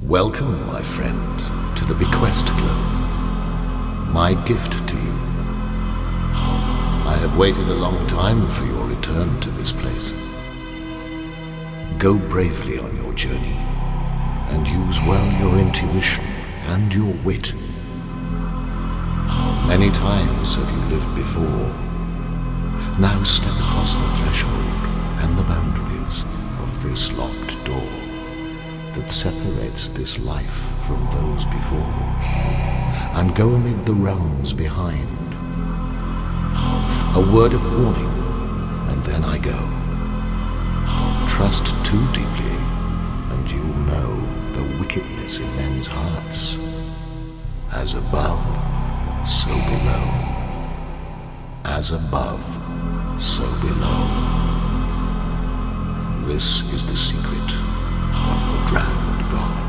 Welcome, my friend, to the Bequest Globe. My gift to you. I have waited a long time for your return to this place. Go bravely on your journey, and use well your intuition and your wit. Many times have you lived before. Now step across the threshold and the boundaries of this locked door that separates this life from those before, and go amid the realms behind. A word of warning, and then I go. Trust too deeply, and you'll know the wickedness in men's hearts. As above, so below. As above, so below. This is the secret of the drowned god.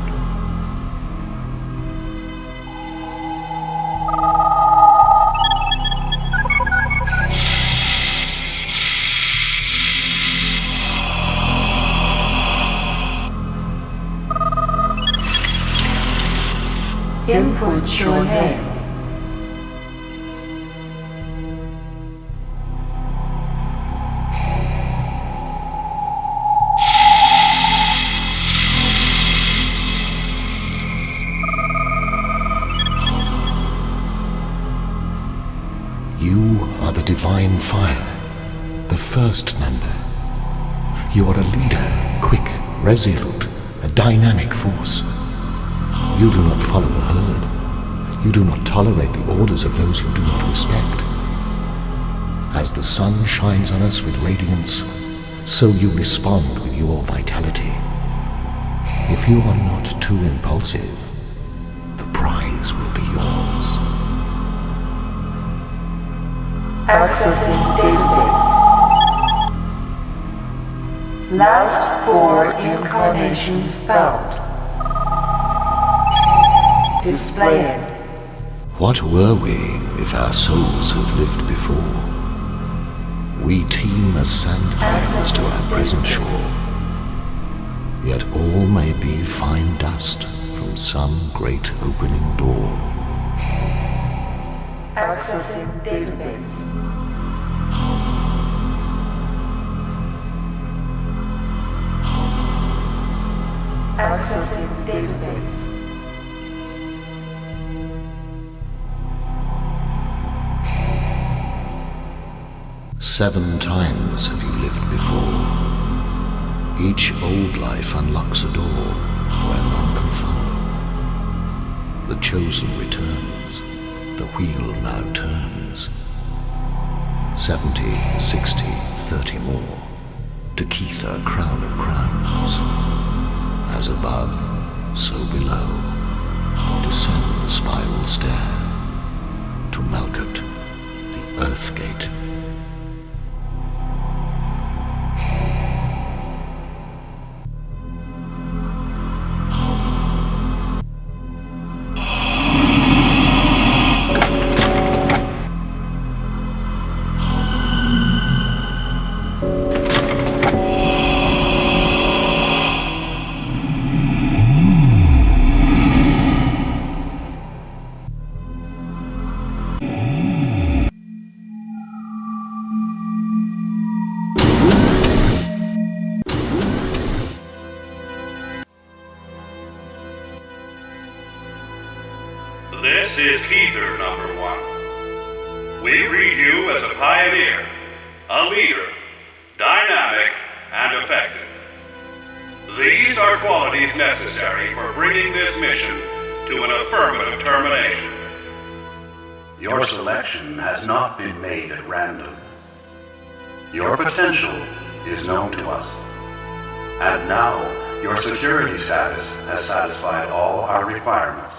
Input your name. You are the divine fire, the first member. You are a leader, quick, resolute, a dynamic force. You do not follow the herd. You do not tolerate the orders of those you do not respect. As the sun shines on us with radiance, so you respond with your vitality. If you are not too impulsive, the prize will be yours. Accessing database. Last 4 incarnations found. Displaying. What were we if our souls have lived before? We teem as sandbanks to our present shore. Yet all may be fine dust from some great opening door. Accessing database. Accessing database. Seven times have you lived before. Each old life unlocks a door where none can follow. The chosen returns, the wheel now turns. 70, 60, 30 more, to Keter, crown of crowns. As above, so below, descend the spiral stair, to Malkuth, the earth gate. This is Keter, number 1. We read you as a pioneer, a leader, dynamic, and effective. These are qualities necessary for bringing this mission to an affirmative termination. Your selection has not been made at random. Your potential is known to us. And now, your security status has satisfied all our requirements.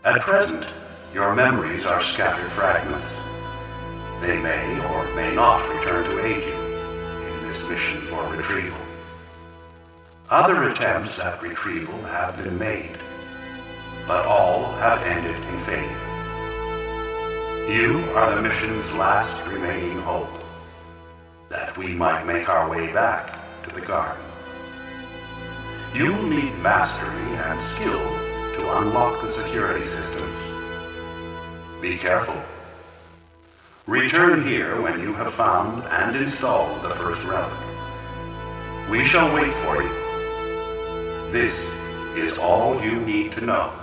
At present, your memories are scattered fragments. They may or may not return to aid you in this mission for retrieval. Other attempts at retrieval have been made, but all have ended in failure. You are the mission's last remaining hope, that we might make our way back to the garden. You will need mastery and skill to unlock the security systems. Be careful. Return here when you have found and installed the first relic. We shall wait for you. This is all you need to know.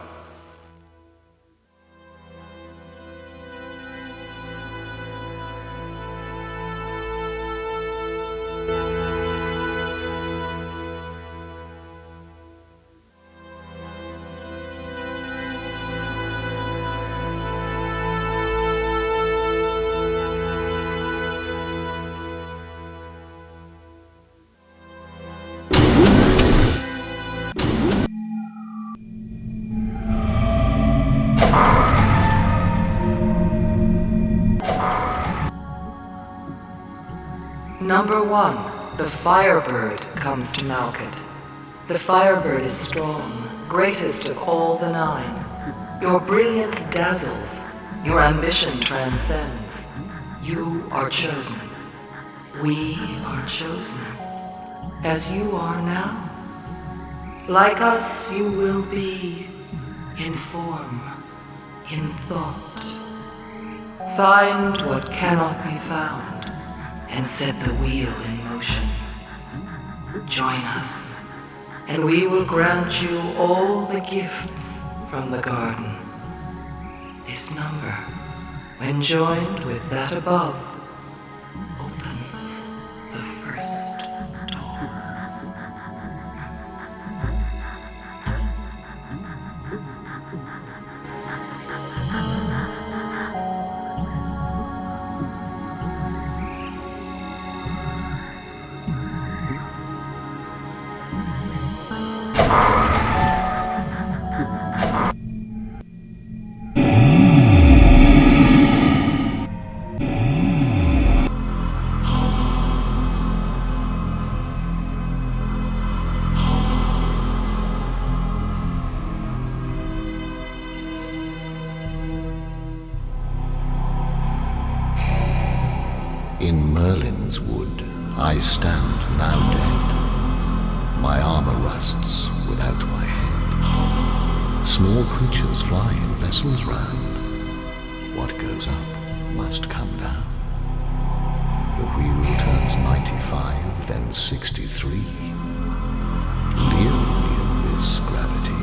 Number 1, the Firebird comes to Malkuth. The Firebird is strong, greatest of all the 9. Your brilliance dazzles, your ambition transcends. You are chosen. We are chosen. As you are now. Like us, you will be in form, in thought. Find what cannot be found and set the wheel in motion. Join us, and we will grant you all the gifts from the garden. This number, when joined with that above, opens the first door. In Merlin's wood I stand now dead. My armor rusts without my head. Small creatures fly in vessels round. What goes up must come down. The wheel turns 95, then 63. Leery in this gravity.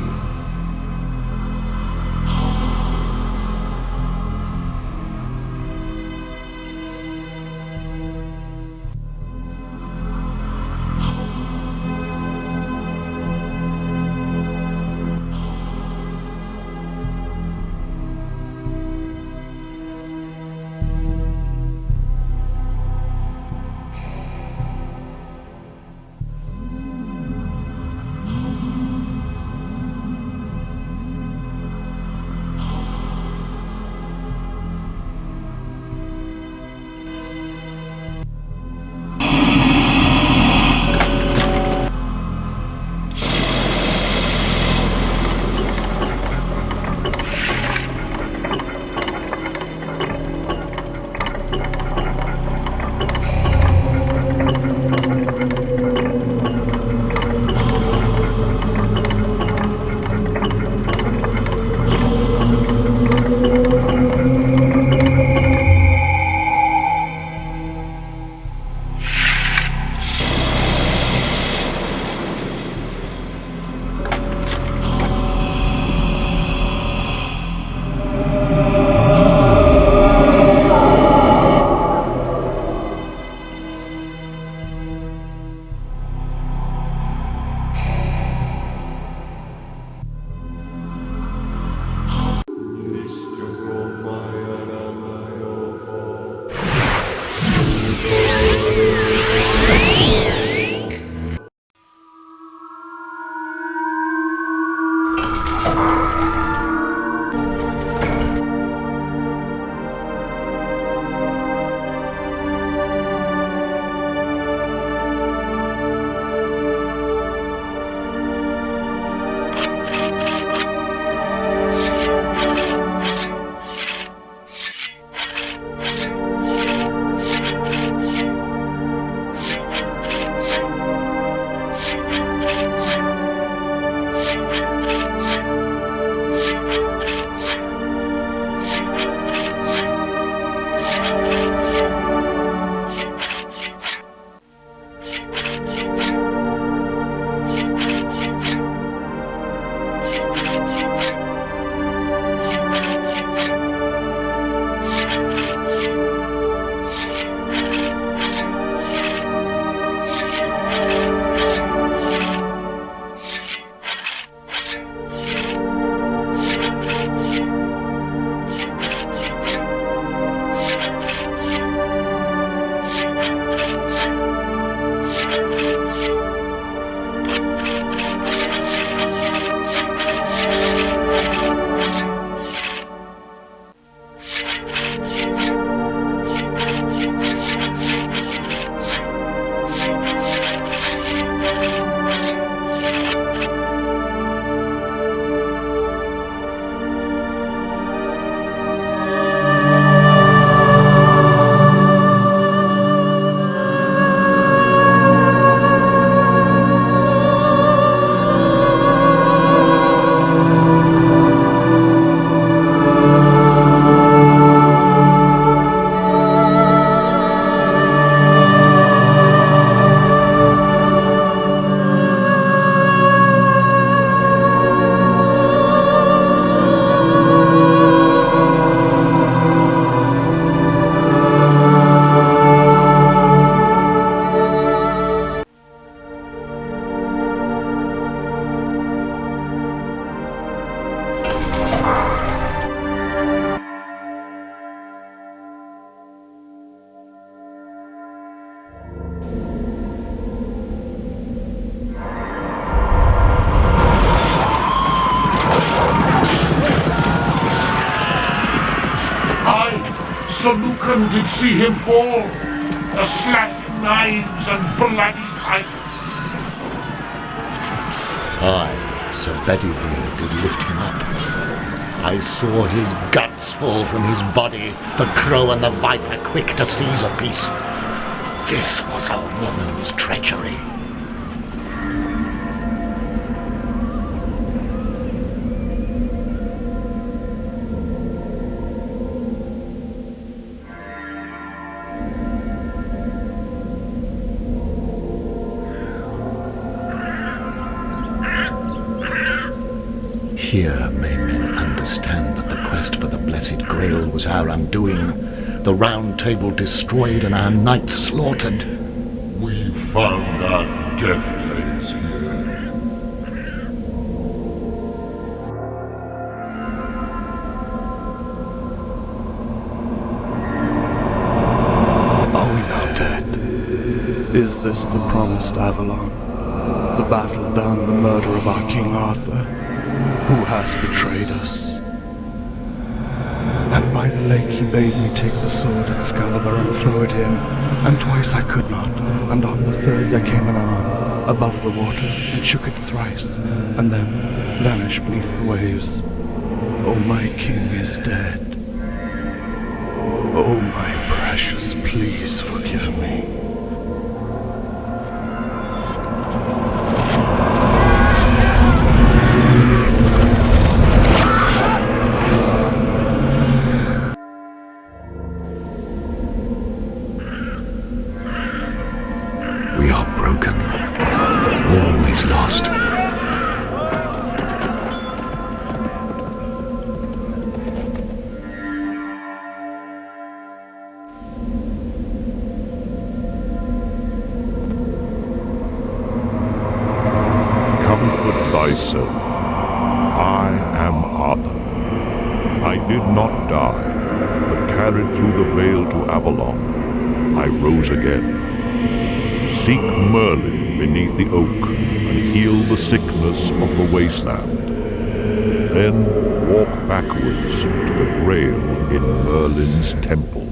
couldn't you see him fall? The slashing knives and bloody pipes. I, Sir Bedivere, did lift him up. I saw his guts fall from his body, the crow and the viper quick to seize a piece. This was a woman's treachery. Here may men understand that the quest for the Blessed Grail was our undoing, the Round Table destroyed and our knights slaughtered. We found our death place here. Are we now dead? Is this the promised Avalon? The battle done, the murder of our King Arthur? Who has betrayed us? And by the lake he bade me take the sword Excalibur and throw it in, and twice I could not, and on the third there came an arm above the water, and shook it thrice, and then vanished beneath the waves. Oh, my king is dead. Oh, my precious, please forgive me. We are broken, always lost. Comfort thyself. I am Arthur. I did not die, but carried through the veil to Avalon. I rose again. Seek Merlin beneath the oak, and heal the sickness of the wasteland. Then walk backwards to the Grail in Merlin's temple.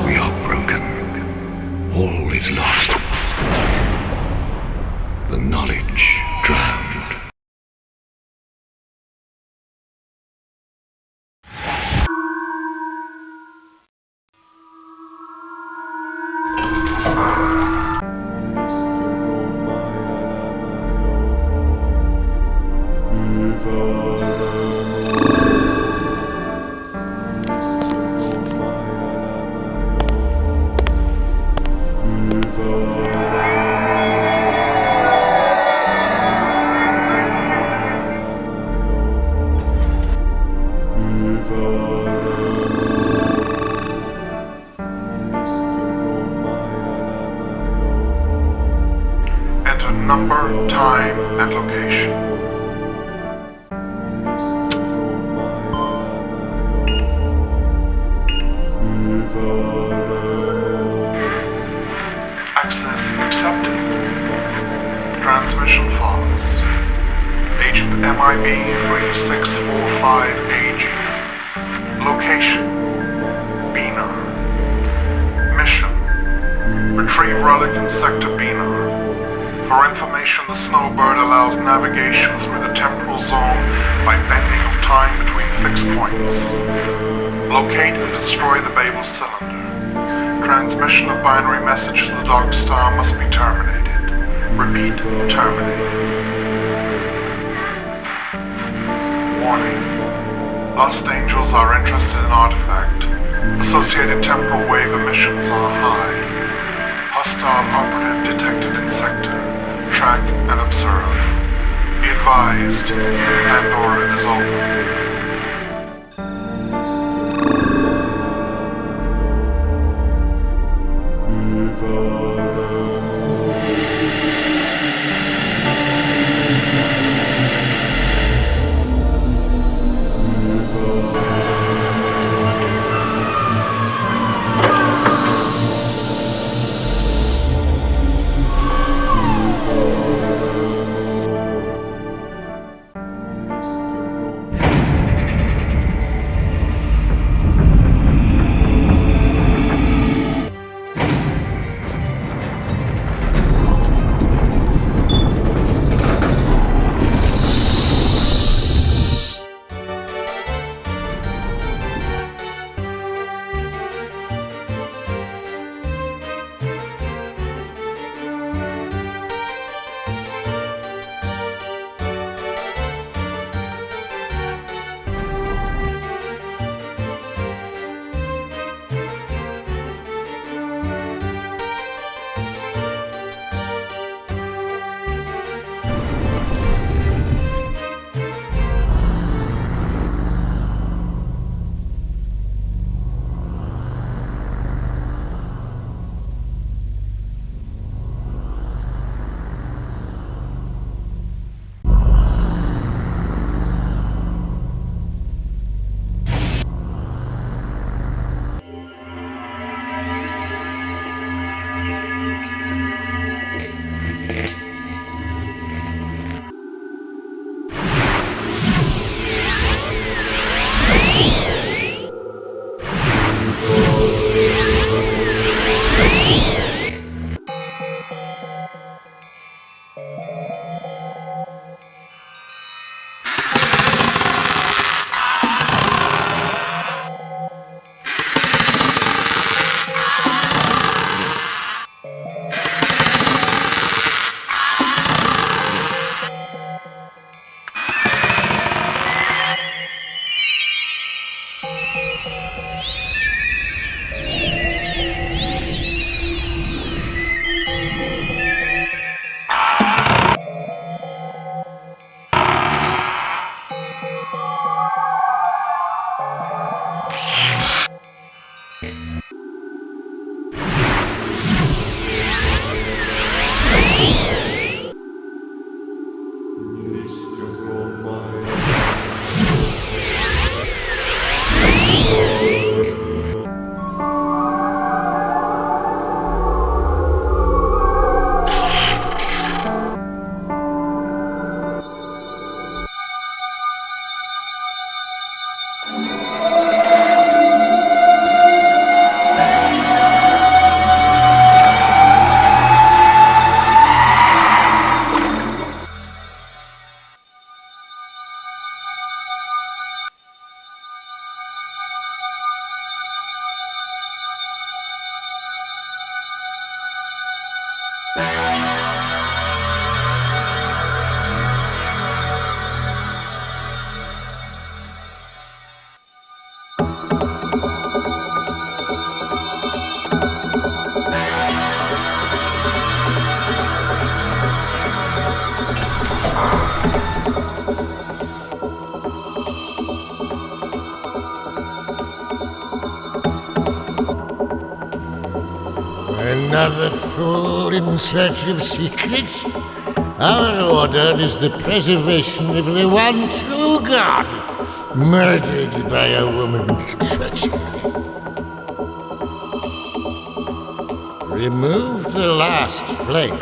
We are broken, always lost. The knowledge drowned. Enter number, time, and location. Access accepted. Transmission follows. Agent MIB 3645AG. Location: Binah. Mission: retrieve relic in Sector Binah. For information, the snowbird allows navigation through the temporal zone by bending of time between fixed points. Locate and destroy the Babel cylinder. Transmission of binary message to the Dark Star must be terminated. Repeat, terminated. Warning. Lost angels are interested in artifact. Associated temporal wave emissions are high. Hostile operative detected in sector. track and observe. Be advised, Pandora is open. Another fool in search of secrets? Our order is the preservation of the one true God, murdered by a woman's treachery. Remove the last flame,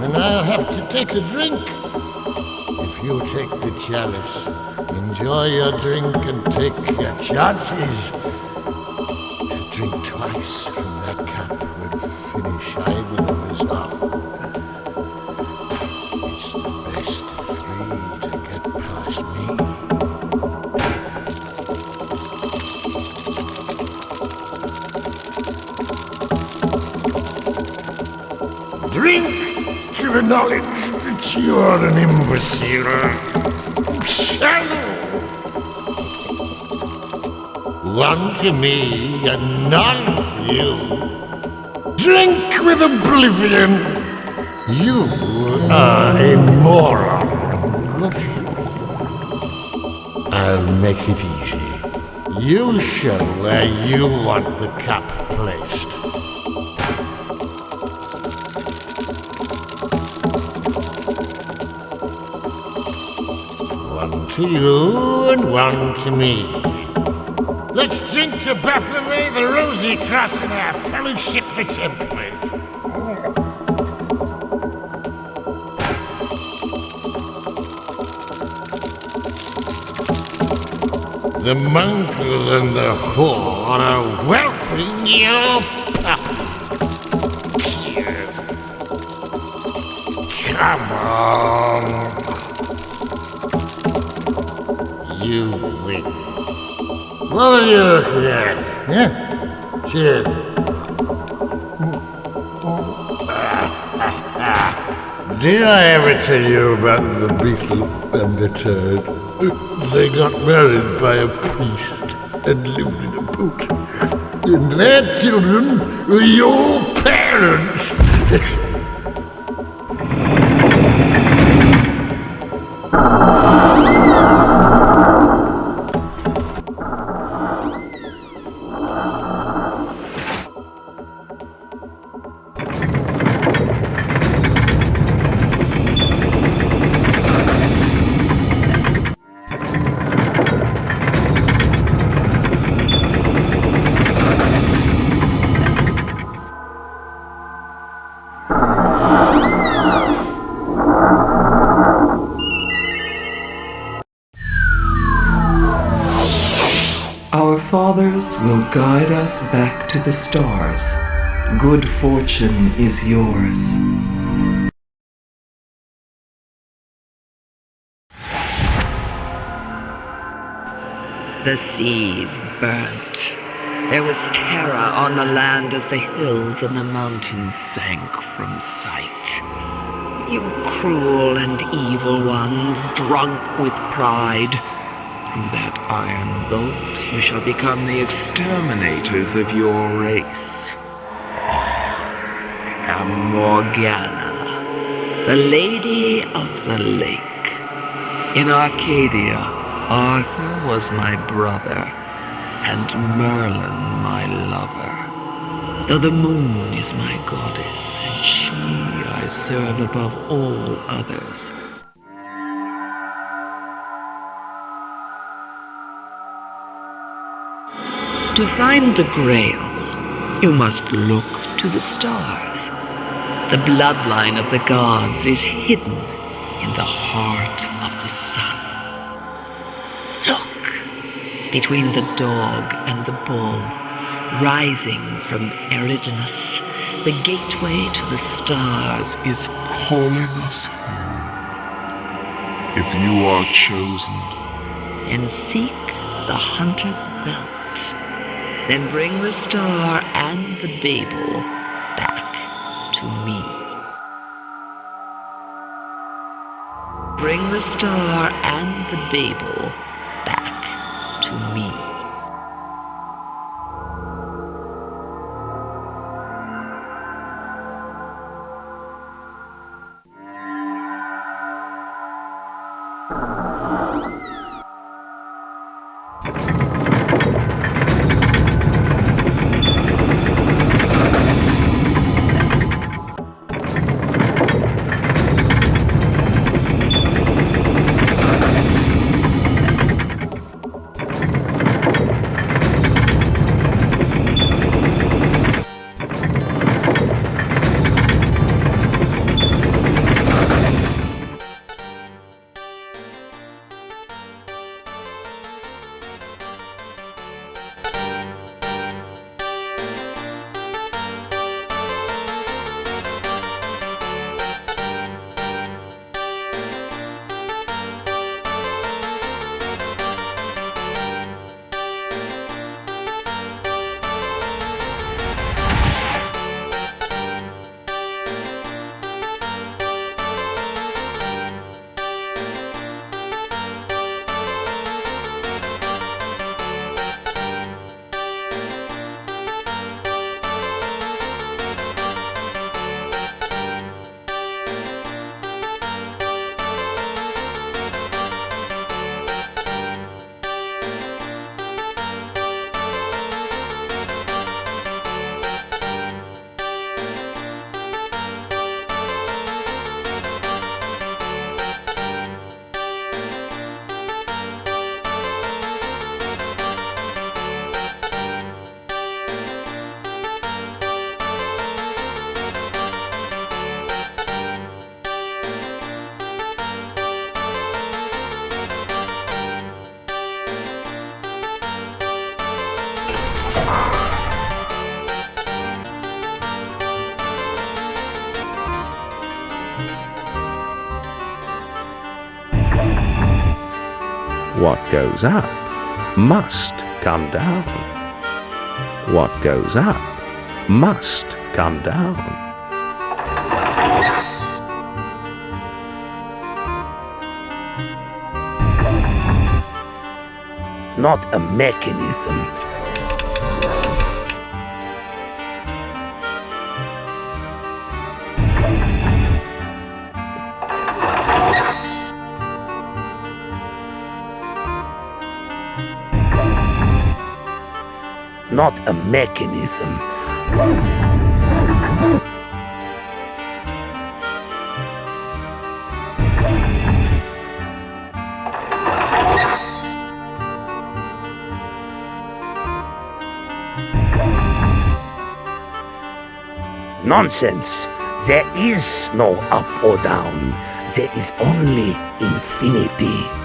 and I'll have to take a drink. If you take the chalice, enjoy your drink and take your chances. To drink twice from that cup would finish either of us off. It's the best of three to get past me. Drink to the knowledge that you're an imbecile. Shallow. One to me and none to you. Drink with oblivion. You are a moron. I'll make it easy. You show where you want the cup placed. One to you and one to me. Let's drink to Baphomet the Rosy Cross in our fellowship for temperament. The Malkuth and the whore are whelping your puppy. Here. Come on. You win. What are you looking at? Huh? Cheers. Did I ever tell you about the beetle and the turd? They got married by a priest and lived in a boat. And their children were your parents. Our fathers will guide us back to the stars. Good fortune is yours. The seas burnt. There was terror on the land as the hills and the mountains sank from sight. You cruel and evil ones, drunk with pride, from that iron bolt you shall become the exterminators of your race. Morgana, the Lady of the Lake. In Arcadia, Arthur was my brother, and Merlin my lover. Though the moon is my goddess, and she I serve above all others. To find the Grail, you must look to the stars. The bloodline of the gods is hidden in the heart of the sun. Look, between the dog and the bull, rising from Eridanus, the gateway to the stars is calling us home. If you are chosen, and seek the hunter's belt. Then bring the star and the Babel back to me. Bring the star and the Babel back to me. What goes up must come down. What goes up must come down. Not a mechanism. Not a mechanism. Nonsense. There is no up or down. There is only infinity.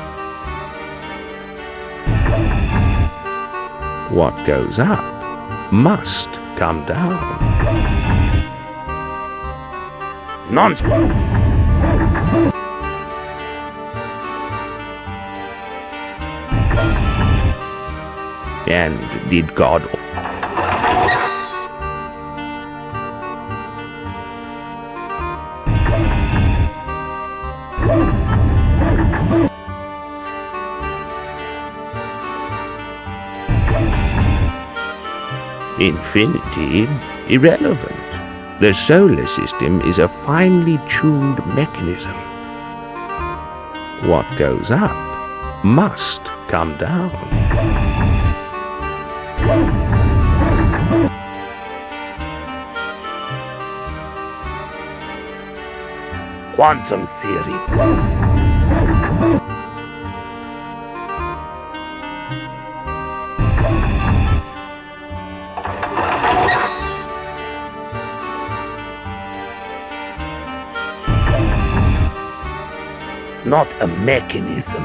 What goes up must come down. Nonsense. And did God infinity irrelevant? The solar system is a finely tuned mechanism. What goes up must come down. Quantum theory. Not a mechanism,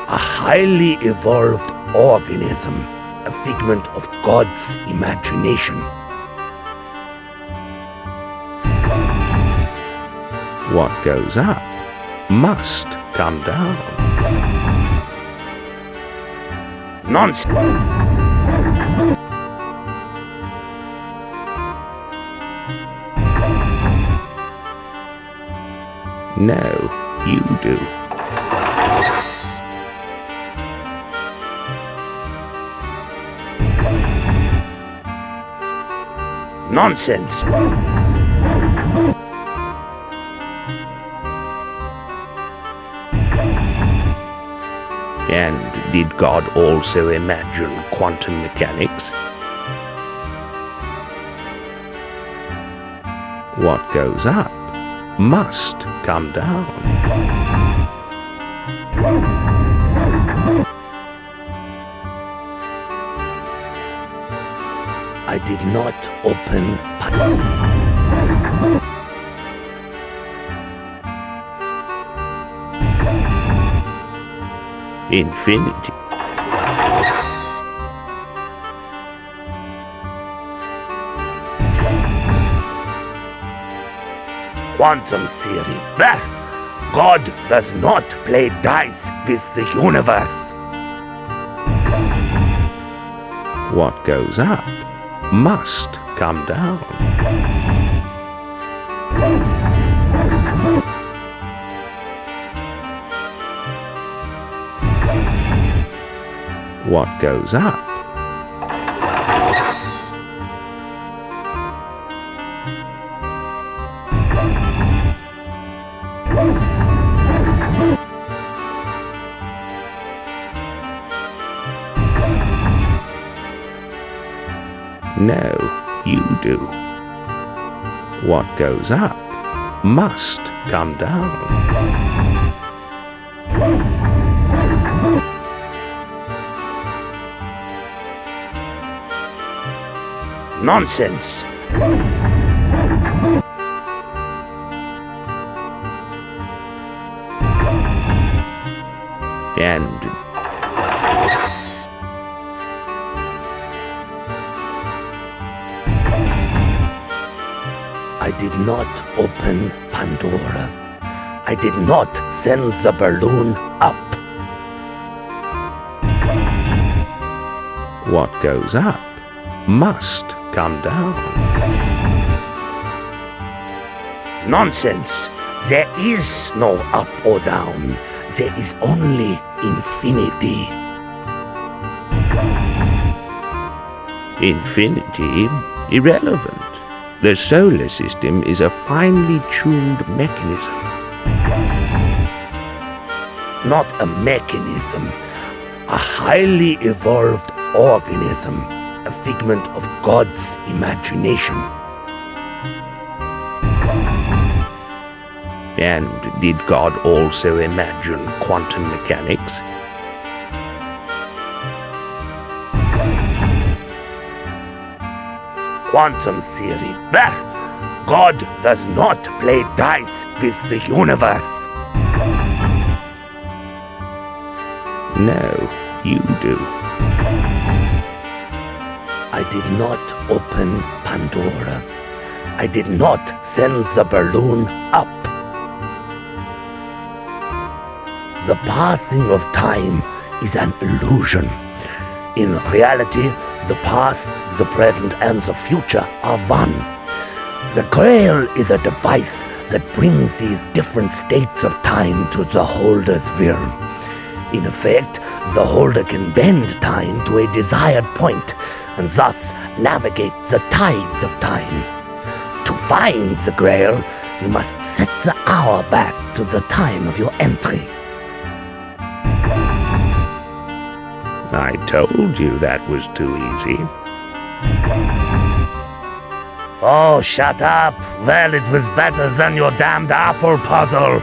a highly evolved organism, a figment of God's imagination. What goes up must come down. Nonsense. No, you do. Nonsense. And did God also imagine quantum mechanics? What goes up must come down. I did not open infinity. Quantum theory. Bah! God does not play dice with the universe. What goes up must come down. What goes up no, you do. What goes up must come down. Nonsense. And I did not open Pandora. I did not send the balloon up. What goes up must come down. Nonsense. There is no up or down. There is only infinity. Infinity? Irrelevant. The solar system is a finely tuned mechanism. Not a mechanism. A highly evolved organism. A figment of God's imagination. And did God also imagine quantum mechanics? Quantum theory. Bah! God does not play dice with the universe. No, you do. I did not open Pandora. I did not send the balloon up. The passing of time is an illusion. In reality, the past, the present, and the future are one. The Grail is a device that brings these different states of time to the holder's will. In effect, the holder can bend time to a desired point, and thus navigate the tides of time. To find the Grail, you must set the hour back to the time of your entry. I told you that was too easy. Oh, shut up! Well, it was better than your damned apple puzzle.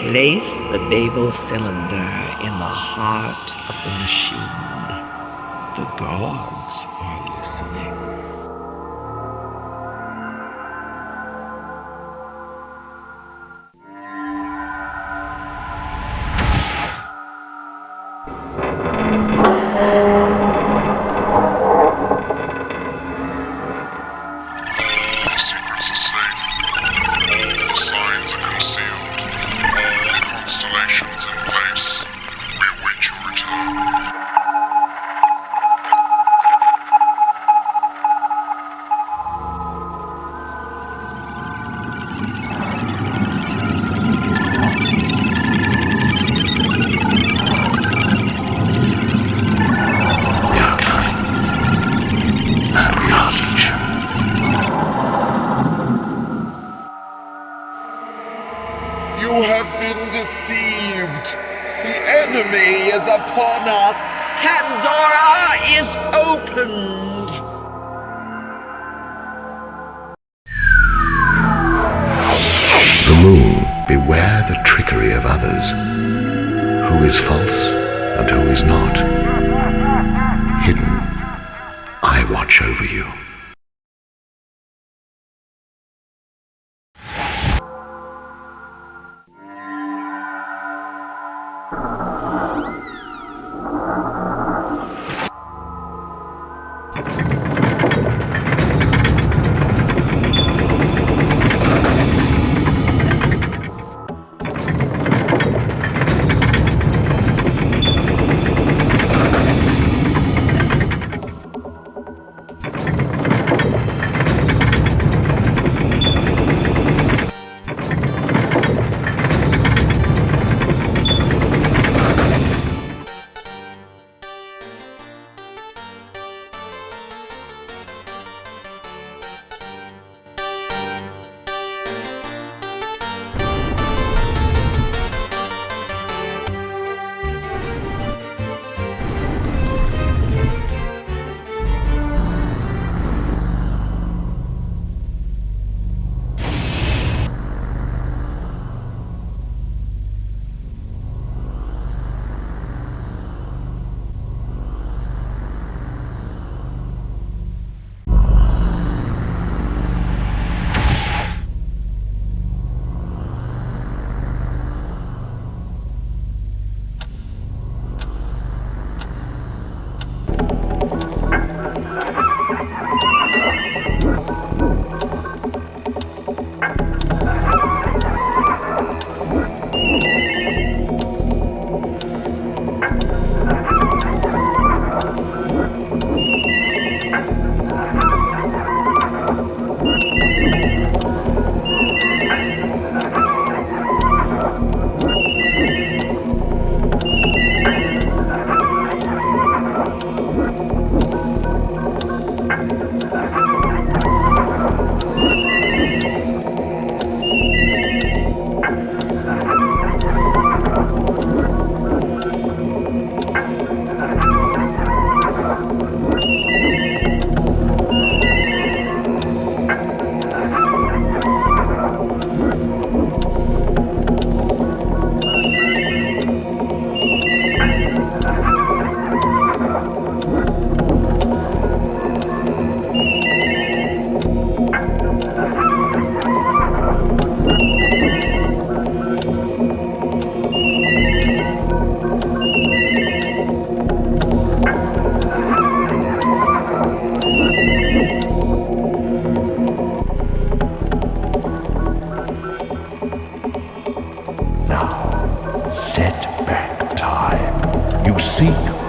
Place the Babel cylinder in the heart of the machine. The gods are listening. You have been deceived. The enemy is upon us. Pandora is opened. The moon, beware the trickery of others. Who is false and who is not? Hidden, I watch over you.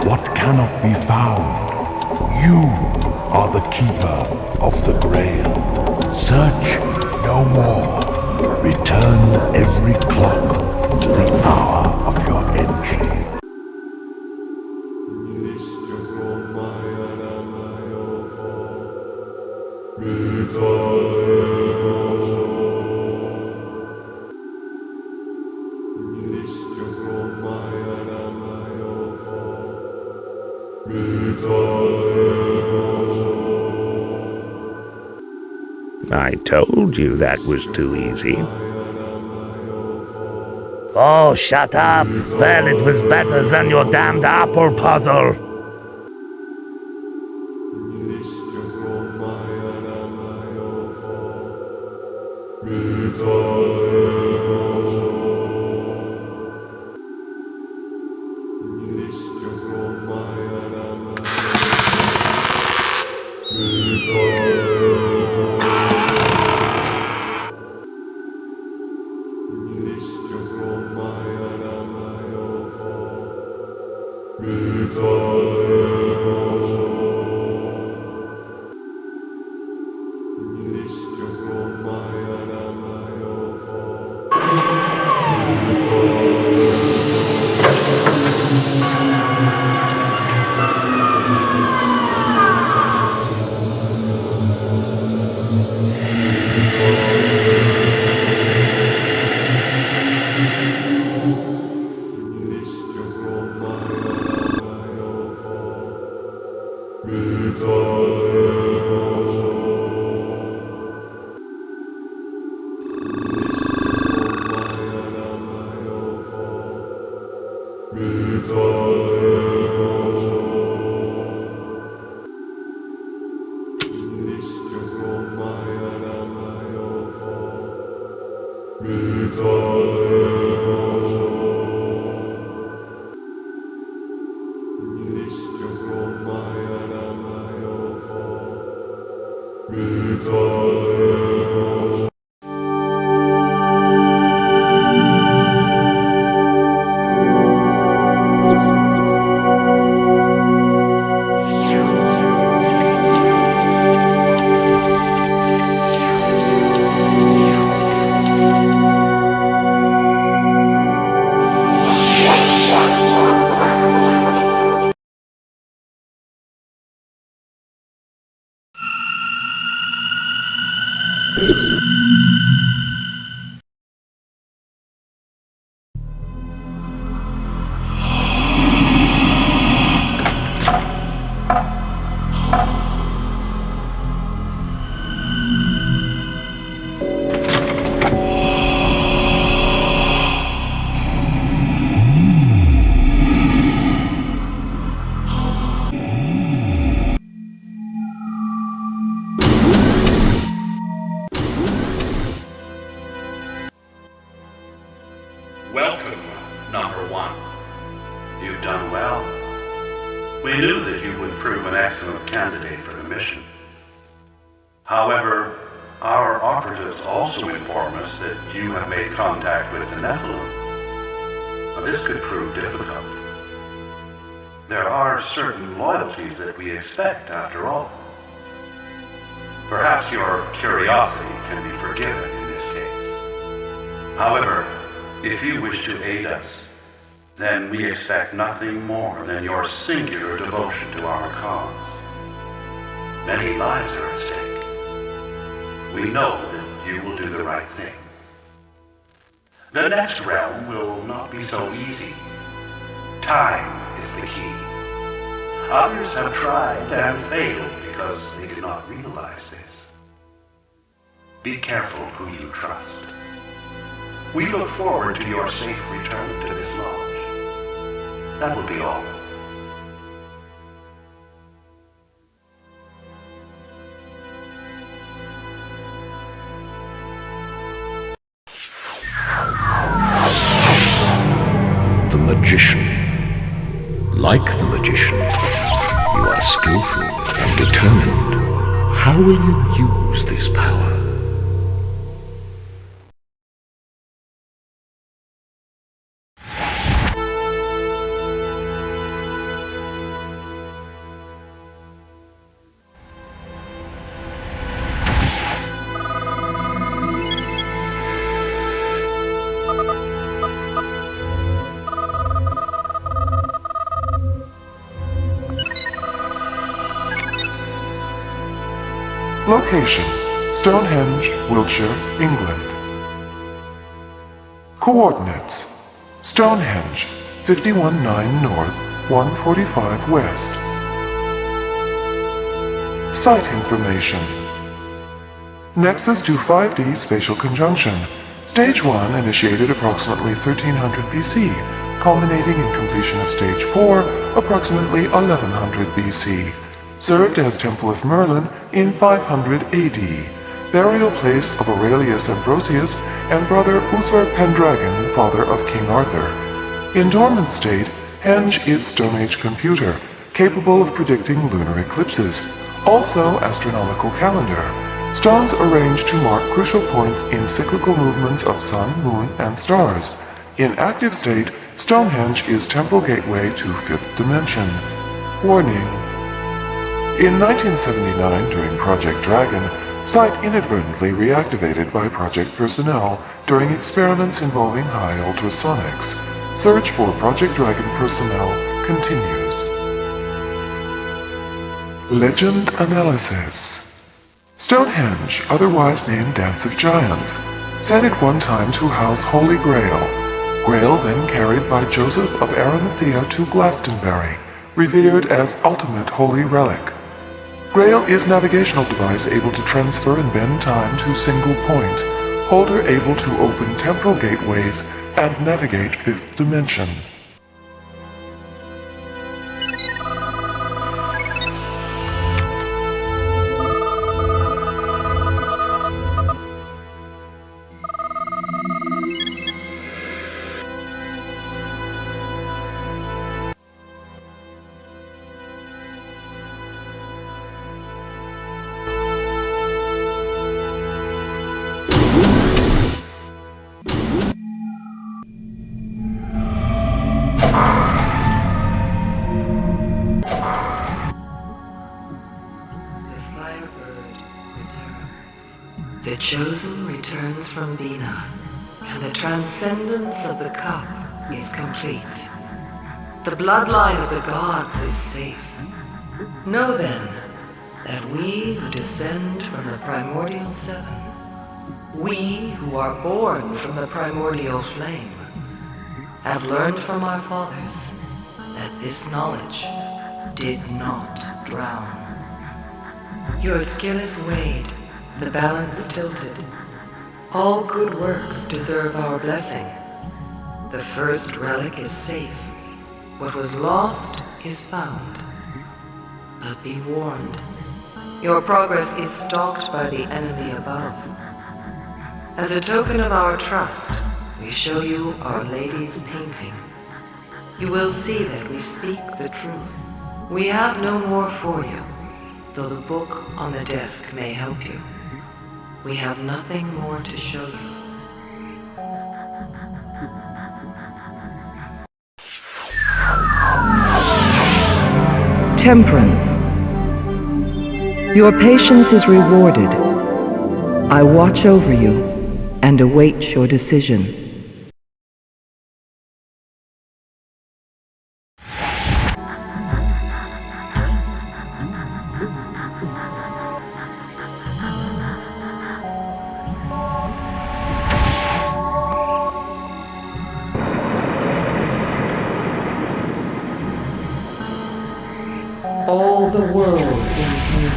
what cannot be found. You are the keeper of the Grail. Search no more. Return every clock to the hour of your entry. I told you that was too easy. Oh, shut up. Well, it was better than your damned apple puzzle. Welcome, number one. You've done well. We knew that you would prove an excellent candidate for the mission. However, our operatives also inform us that you have made contact with the Nephilim. Now, this could prove difficult. There are certain loyalties that we expect, after all. Perhaps your curiosity can be forgiven in this case. However, if you wish to aid us, then we expect nothing more than your singular devotion to our cause. Many lives are at stake. We know that you will do the right thing. The next realm will not be so easy. Time is the key. Others have tried and failed because they did not realize this. Be careful who you trust. We look forward to your safe return to this lodge. That will be all. The magician. Like the magician, you are skillful and determined. How will you use this power? Location: Stonehenge, Wiltshire, England. Coordinates: Stonehenge, 51-9 north, 145 west. Site information: Nexus to 5D spatial conjunction, Stage 1 initiated approximately 1300 BC, culminating in completion of Stage 4 approximately 1100 BC. Served as Temple of Merlin in 500 AD. Burial place of Aurelius Ambrosius and brother Uther Pendragon, father of King Arthur. In dormant state, Henge is Stone Age computer, capable of predicting lunar eclipses. Also astronomical calendar. Stones arranged to mark crucial points in cyclical movements of sun, moon, and stars. In active state, Stonehenge is temple gateway to fifth dimension. Warning. In 1979, during Project Dragon, site inadvertently reactivated by Project personnel during experiments involving high ultrasonics. Search for Project Dragon personnel continues. Legend Analysis. Stonehenge, otherwise named Dance of Giants, said at one time to house Holy Grail. Grail then carried by Joseph of Arimathea to Glastonbury, revered as ultimate holy relic. Grail is navigational device able to transfer and bend time to single point, holder able to open temporal gateways and navigate fifth dimension. The chosen returns from Binah, and the transcendence of the cup is complete. The bloodline of the gods is safe. Know then that we who descend from the primordial seven, we who are born from the primordial flame, have learned from our fathers that this knowledge did not drown. Your skill is weighed, the balance tilted. All good works deserve our blessing. The first relic is safe. What was lost is found. But be warned, your progress is stalked by the enemy above. As a token of our trust, we show you Our Lady's painting. You will see that we speak the truth. We have no more for you, though the book on the desk may help you. We have nothing more to show you. Temperance. Your patience is rewarded. I watch over you and await your decision. All the world in him.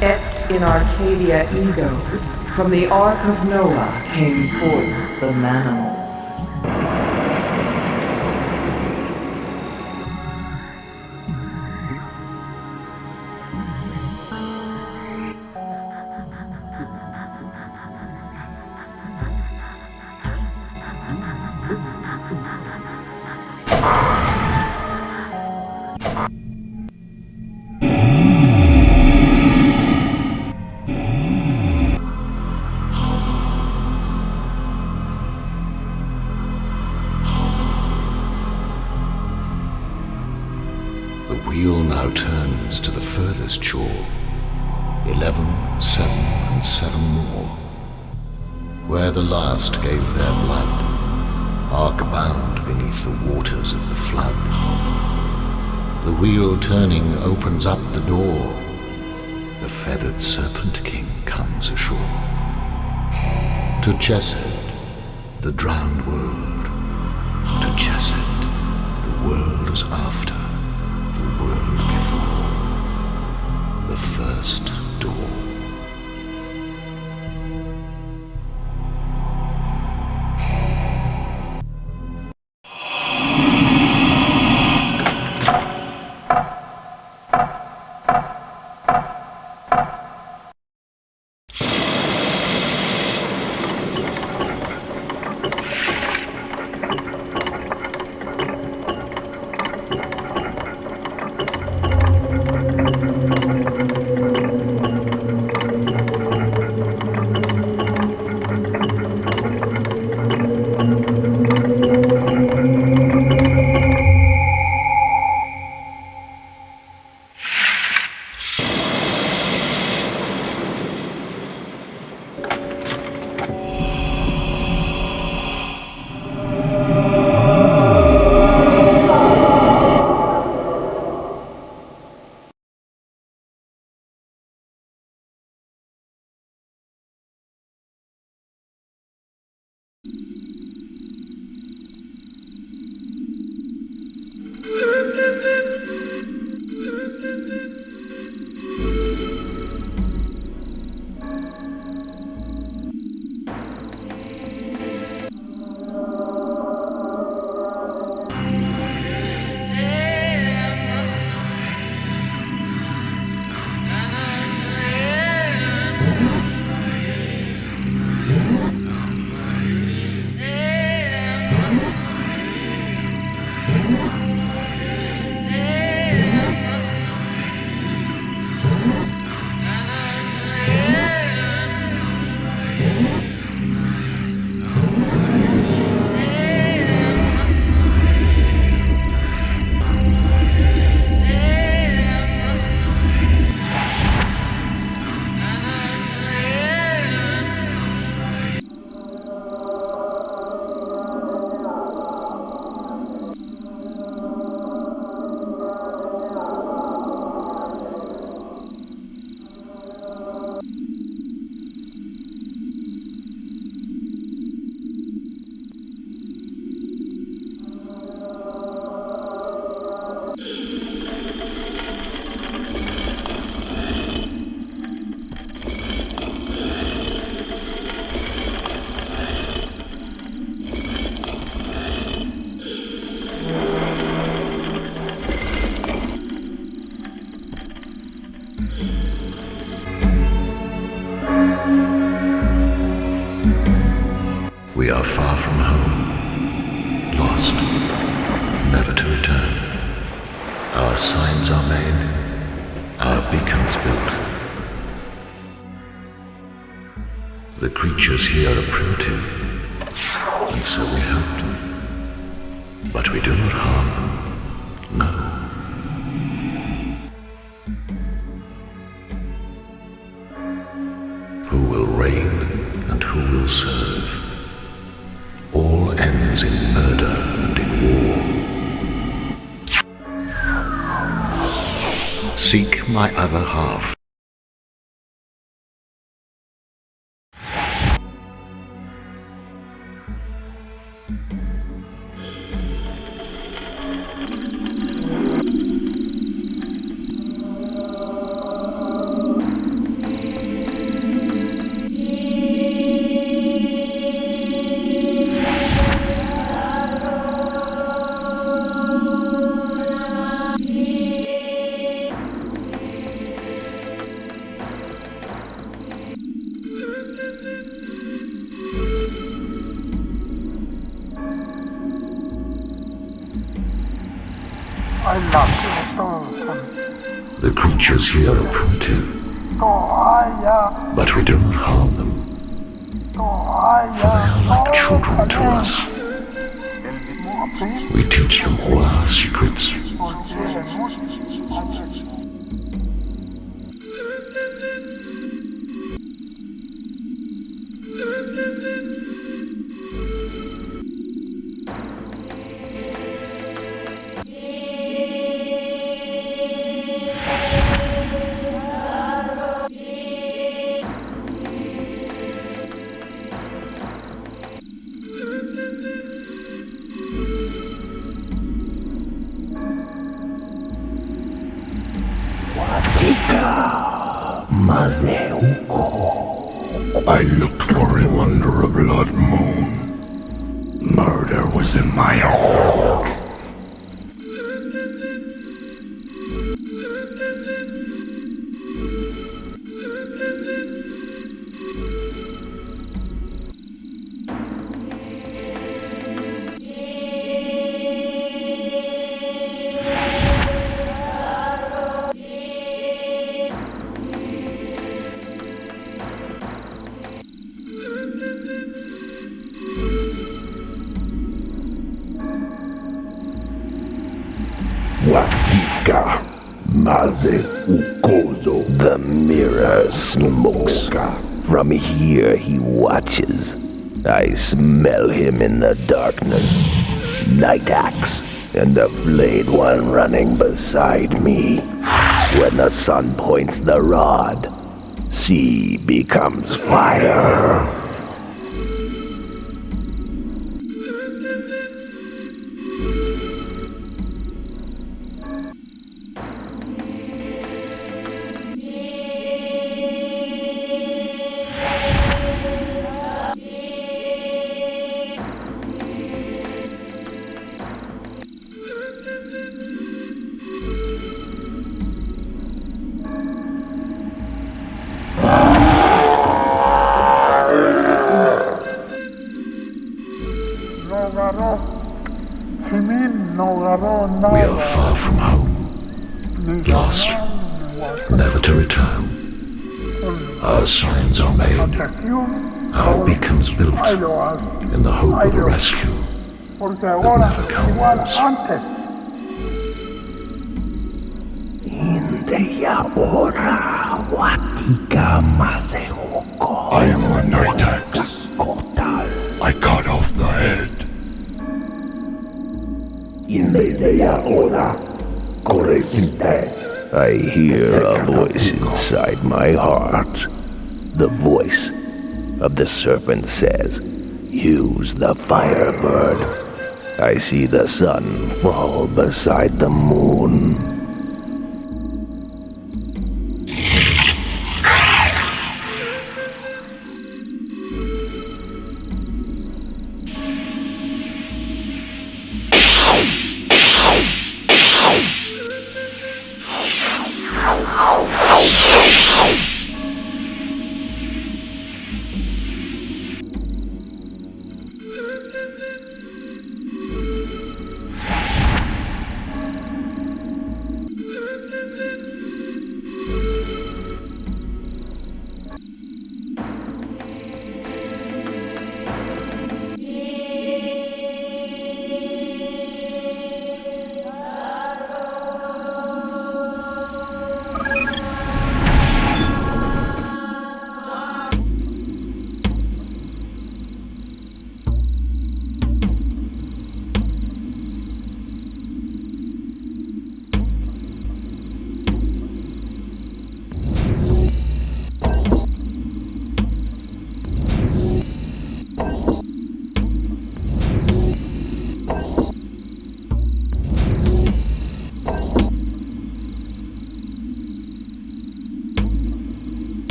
Et in Arcadia ego, from the Ark of Noah came forth the manimal. The wheel now turns to the furthest shore. 11, 7, and 7 more. Where the last gave their blood, arc-bound beneath the waters of the flood. The wheel turning opens up the door. The feathered Serpent King comes ashore. To Chesed, the drowned world. To Chesed, the world as after. The world before, the first door. We are far from home, lost, never to return. Our signs are made, our beacons built. The creatures here are primitive, and so we help them. But we do not harm them, no. Who will reign and who will serve? All ends in murder and in war. Seek my other half. The creatures here are primitive, but we do not harm them, for they are like children to us. We teach them all our secrets. I looked for him under a blood moon. Murder was in my heart. The mirror smokes. From here he watches. I smell him in the darkness. Night axe and the flayed one running beside me. When the sun points the rod, sea becomes fire. We are far from home, lost, never to return. Our signs are made, our beacons built, in the hope of a rescue that never comes. I am a night axe. I cut off the head. I hear a voice inside my heart. The voice of the serpent says, use the Firebird. I see the sun fall beside the moon.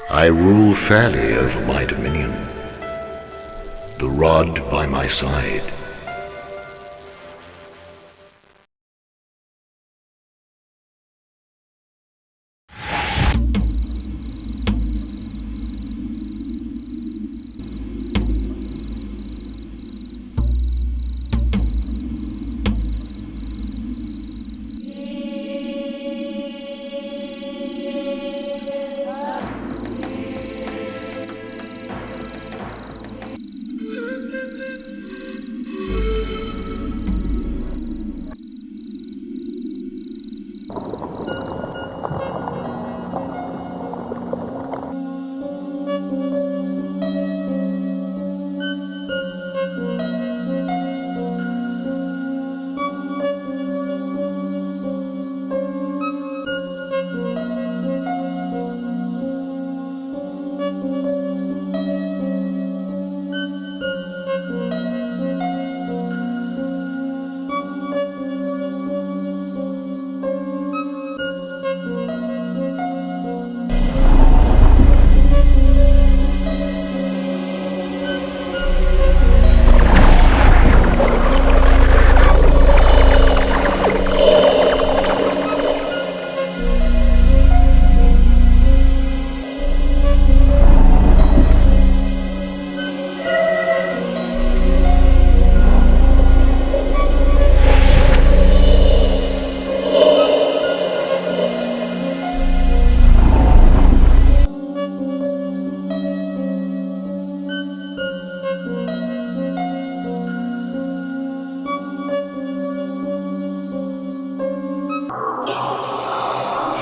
I rule fairly over my dominion, the rod by my side.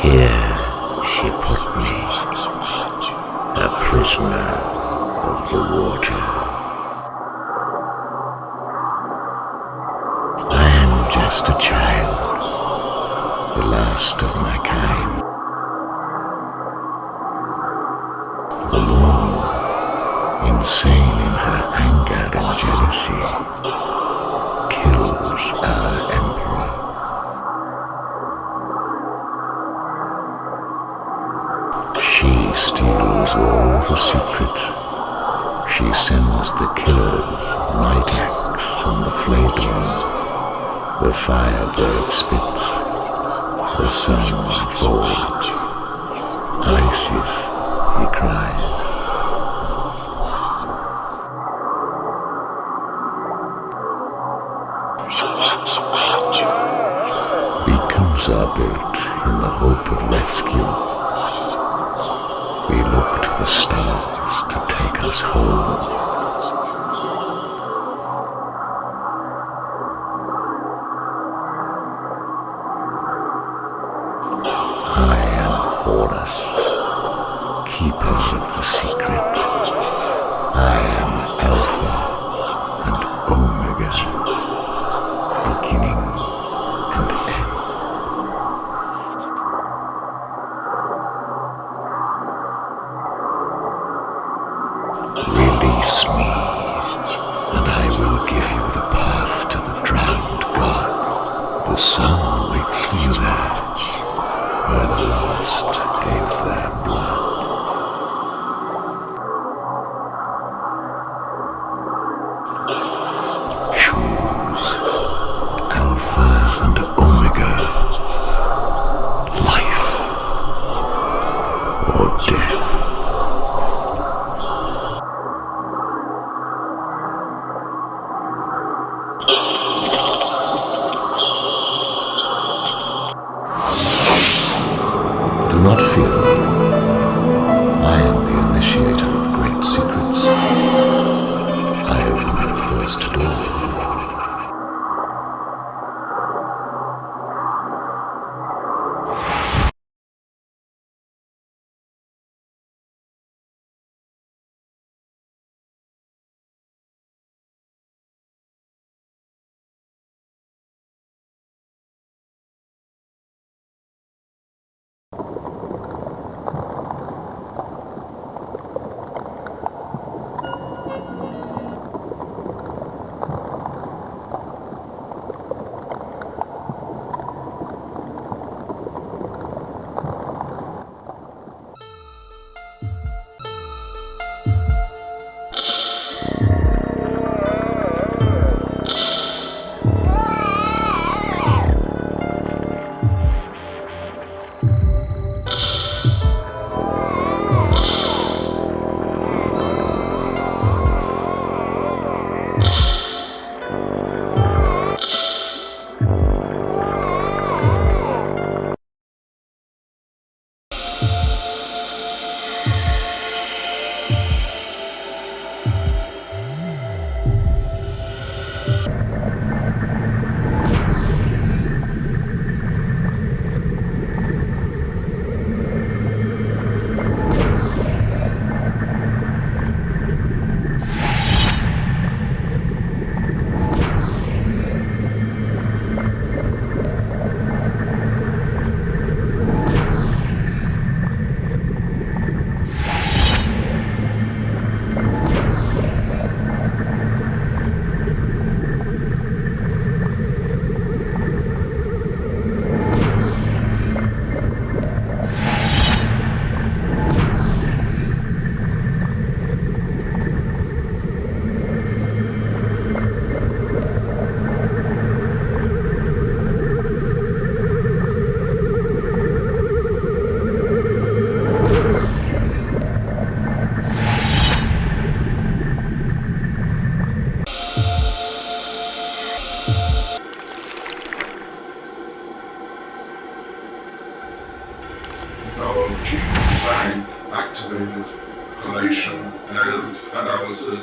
Here she put me, a prisoner of the water. I am just a child, the last of my kind. The moon, insane in her anger and jealousy, kills our emperor. She steals all the secret. She sends the killers, night axe and the flagon. The firebird spits. The sun falls. Isis, he cries. Beacons are built in the hope of rescue. We look to the stars to take us home. I am Horus, keeper of the secret. I am Alpha and Omega, beginning and end. Release me, and I will give you the path to the drowned god. The sun waits for you there, where the last gave their blood. Choose Alpha and Omega, life or death. Do not fear. I am the initiator of great secrets. I open the first door. Novel gene bank activated. Collation and analysis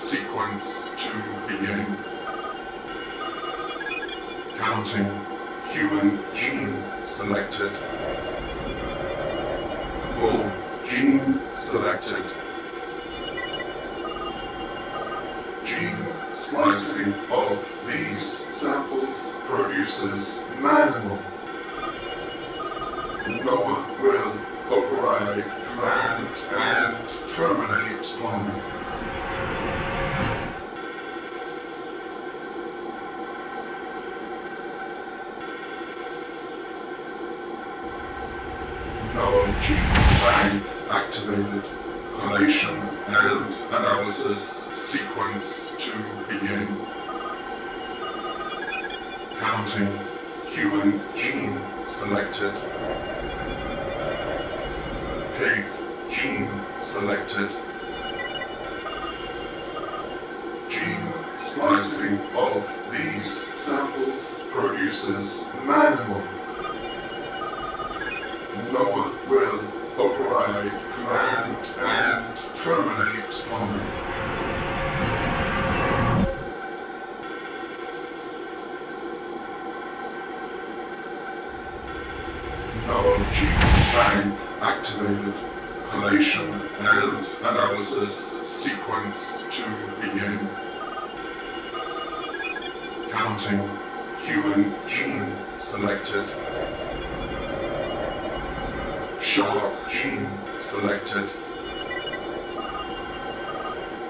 sequence to begin. Counting human gene selected. Full gene selected. Gene splicing of these samples produces manual. No one will override command and terminate plumbing. Novel gene bank activated. Collation and analysis sequence to begin. Counting human gene selected. Pig gene selected. Gene splicing of these samples produces manual. No one will override command and terminate plumbing. Novel gene bank activated. Collation and analysis sequence to begin. Counting human gene selected. Sharp gene selected.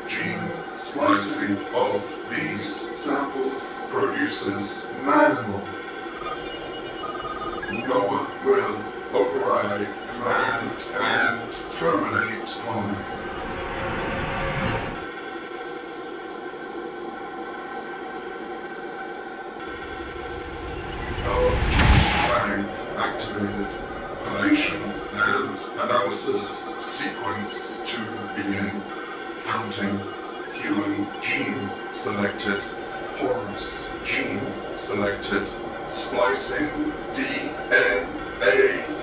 Gene splicing of these samples produces manual. No one will override command and terminate plumbing. Novel gene bank activated. Collation and analysis sequence to begin. Counting human gene selected. Horus gene selected. Splicing DNA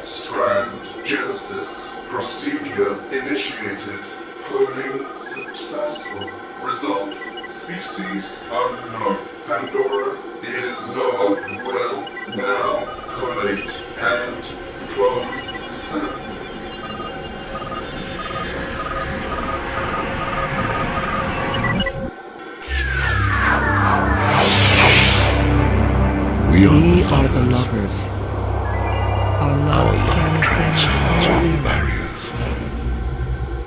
strand genesis procedure initiated. Cloning successful. Result species unknown. Pandora is known. Will now collate and clone. We are the lovers. Our love transcends all barriers.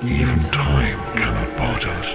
Even time cannot part us.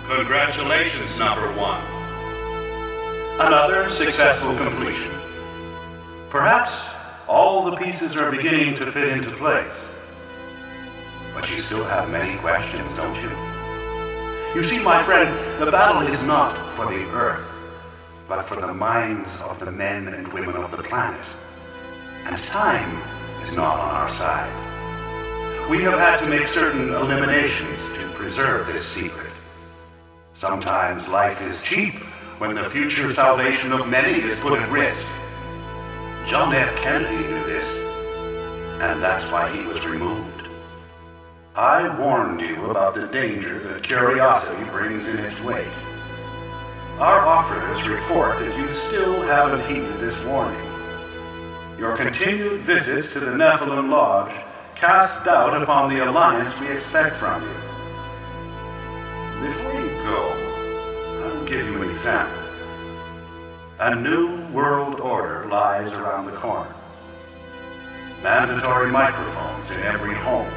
Congratulations, number one. Another successful completion. Perhaps all the pieces are beginning to fit into place. But you still have many questions, don't you? You see, my friend, the battle is not for the Earth, but for the minds of the men and women of the planet. And time is not on our side. We have had to make certain eliminations to preserve this secret. Sometimes life is cheap when the future salvation of many is put at risk. John F. Kennedy knew this, and that's why he was removed. I warned you about the danger that curiosity brings in its wake. Our operatives report that you still haven't heeded this warning. Your continued visits to the Nephilim Lodge cast doubt upon the alliance we expect from you. Before you go, I will give you an example. A new world order lies around the corner. Mandatory microphones in every home.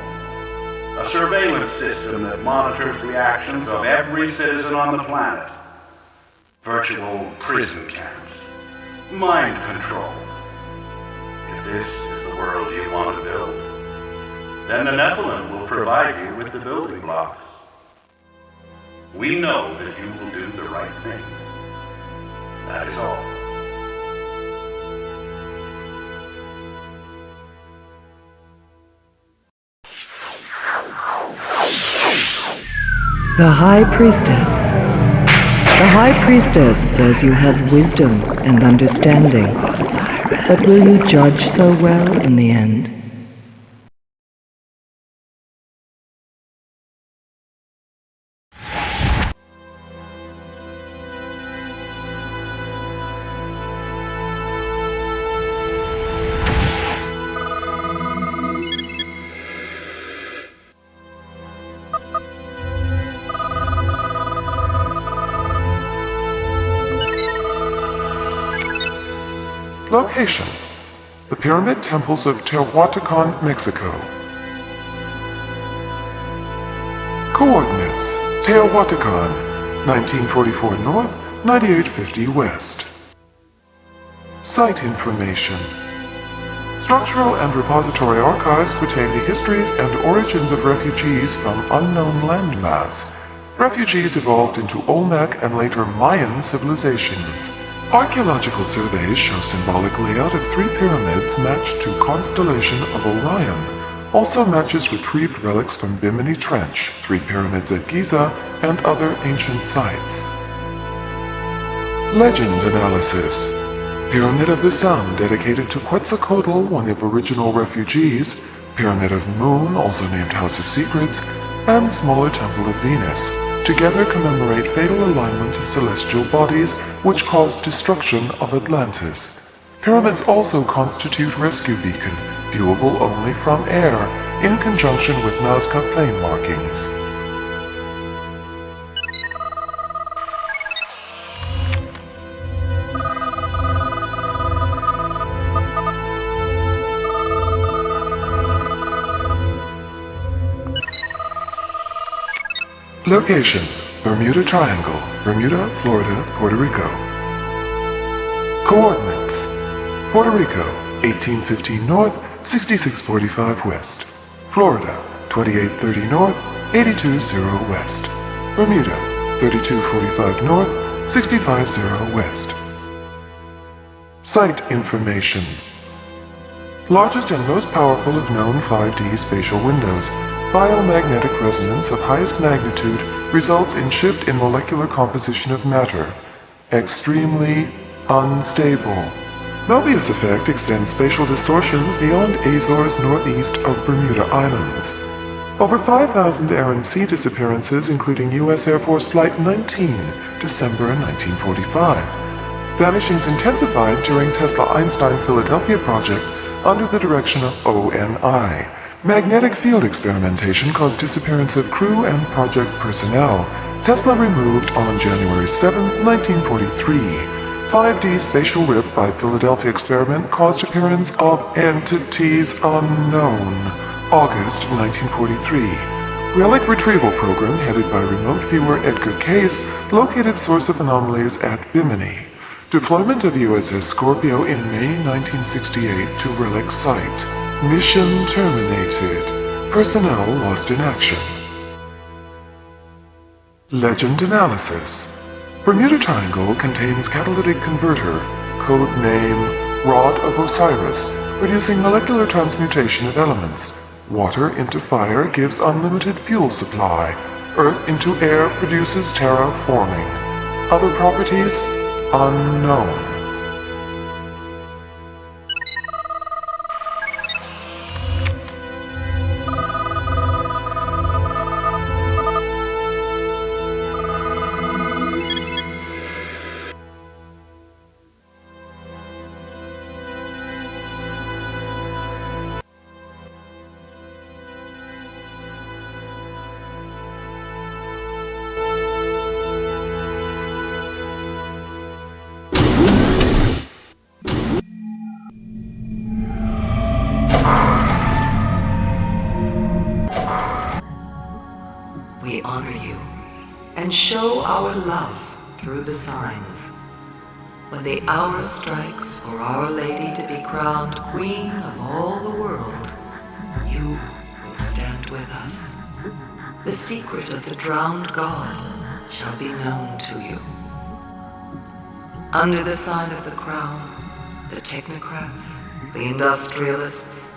A surveillance system that monitors the actions of every citizen on the planet. Virtual prison camps. Mind control. If this is the world you want to build, then the Nephilim will provide you with the building blocks. We know that you will do the right thing. That is all. The High Priestess. The High Priestess says you have wisdom and understanding, but will you judge so well in the end? Location: the Pyramid Temples of Teotihuacan, Mexico. Coordinates: Teotihuacan, 1944 North, 9850 West. Site information: structural and repository archives pertain to histories and origins of refugees from unknown landmass. Refugees evolved into Olmec and later Mayan civilizations. Archaeological surveys show symbolic layout of 3 pyramids matched to constellation of Orion. Also matches retrieved relics from Bimini Trench, 3 pyramids at Giza, and other ancient sites. Legend analysis: Pyramid of the Sun, dedicated to Quetzalcoatl, one of original refugees. Pyramid of Moon, also named House of Secrets, and smaller Temple of Venus. Together commemorate fatal alignment of celestial bodies which caused destruction of Atlantis. Pyramids also constitute rescue beacon, viewable only from air, in conjunction with Nazca plane markings. Location: Bermuda Triangle, Bermuda, Florida, Puerto Rico. Coordinates: Puerto Rico, 1815 North, 6645 West. Florida, 2830 North, 820 West. Bermuda, 3245 North, 650 West. Site information: largest and most powerful of known 5D spatial windows. Biomagnetic resonance of highest magnitude results in shift in molecular composition of matter. Extremely unstable. Mobius effect extends spatial distortions beyond Azores northeast of Bermuda Islands. Over 5,000 air and sea disappearances, including U.S. Air Force Flight 19, December 1945. Vanishings intensified during Tesla-Einstein Philadelphia project under the direction of ONI. Magnetic field experimentation caused disappearance of crew and project personnel. Tesla removed on January 7, 1943. 5D spatial rip by Philadelphia experiment caused appearance of entities unknown. August 1943. Relic retrieval program headed by remote viewer Edgar Cayce located source of anomalies at Bimini. Deployment of USS Scorpio in May 1968 to relic site. Mission terminated. Personnel lost in action. Legend analysis. Bermuda Triangle contains catalytic converter, code name Rod of Osiris, producing molecular transmutation of elements. Water into fire gives unlimited fuel supply. Earth into air produces terraforming. Other properties? Unknown. We honor you and show our love through the signs. When the hour strikes for Our Lady to be crowned Queen of all the world, you will stand with us. The secret of the drowned God shall be known to you. Under the sign of the crown, the technocrats, the industrialists,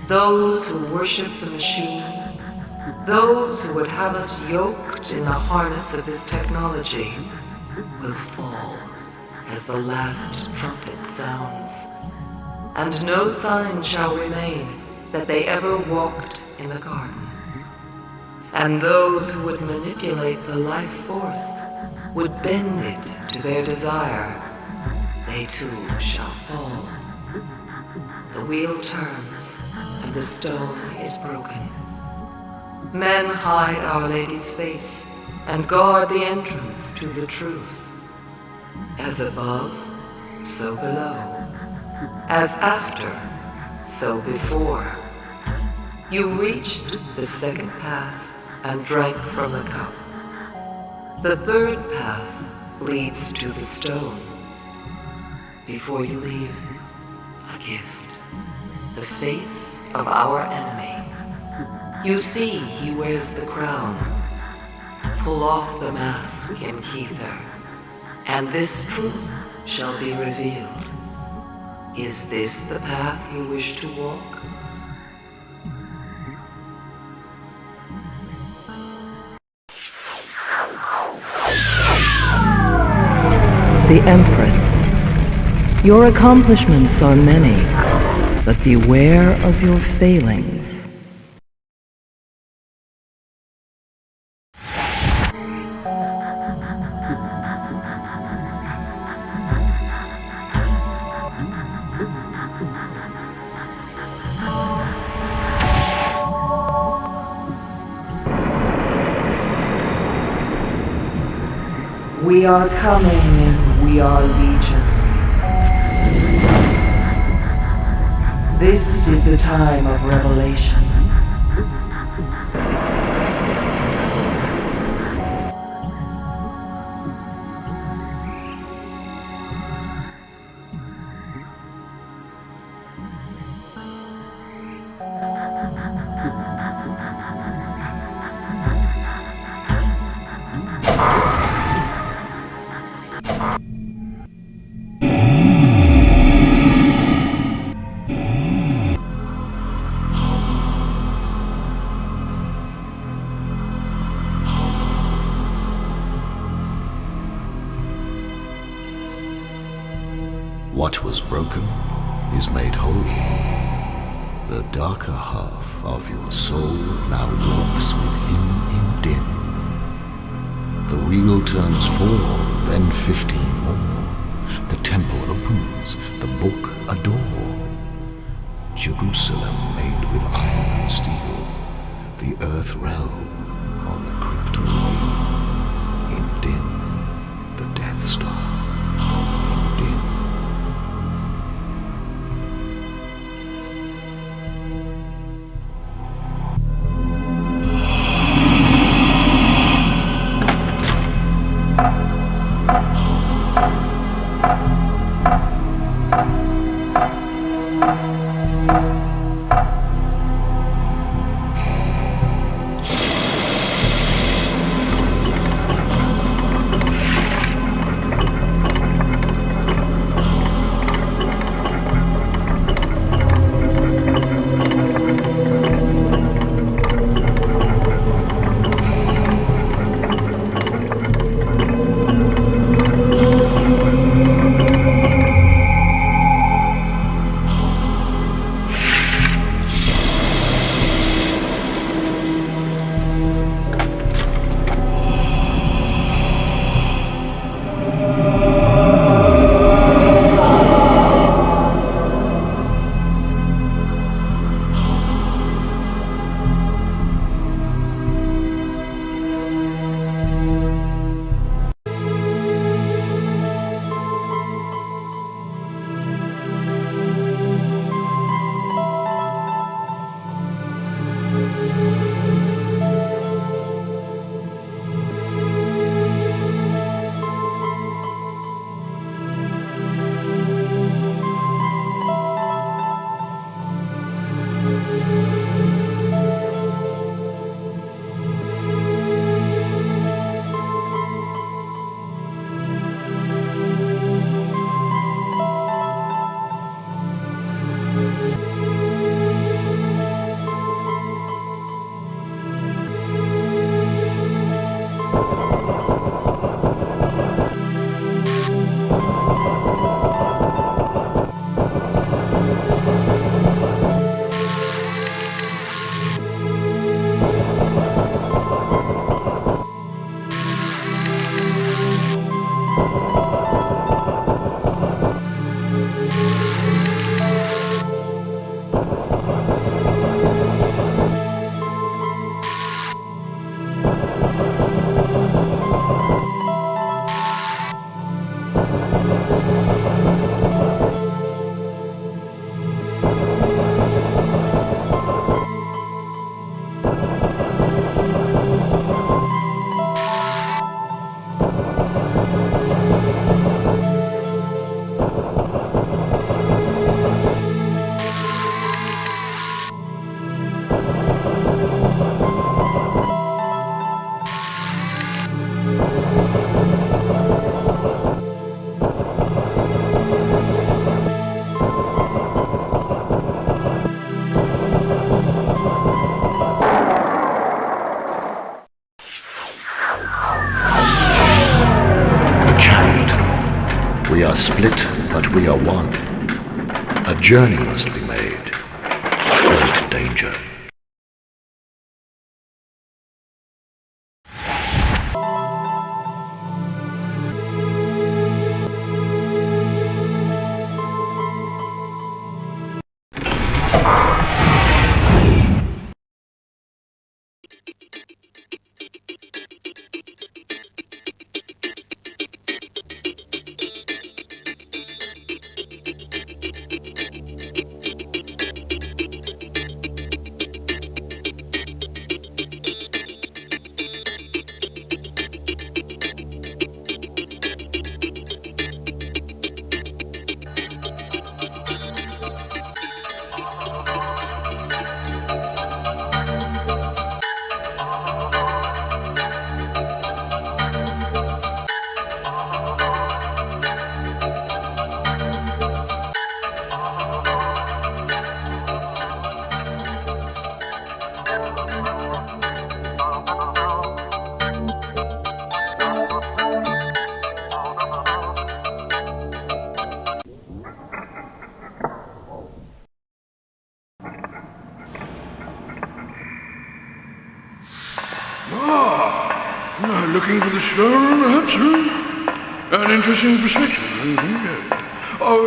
those who worship the machine, those who would have us yoked in the harness of this technology will fall as the last trumpet sounds, and no sign shall remain that they ever walked in the garden. And those who would manipulate the life force, would bend it to their desire, they too shall fall. The wheel turns, and the stone is broken. Men hide Our Lady's face and guard the entrance to the truth. As above, so below. As after, so before. You reached the second path and drank from the cup. The third path leads to the stone. Before you leave, a gift. The face of our enemy. You see he wears the crown. Pull off the mask in Keter, and this truth shall be revealed. Is this the path you wish to walk? The Empress. Your accomplishments are many, but beware of your failings. We are coming and we are legion. This is the time of revelation. What was broken is made whole. The darker half of your soul now walks with him in Din. The wheel turns 4, then 15 more. The temple opens, the book a door. Jerusalem made with iron and steel, the earth realm on the crypto wheel. In Din, the Death Star. In Din. We are split, but we are one. A journey must be made. Great danger. An interesting perspective. Oh,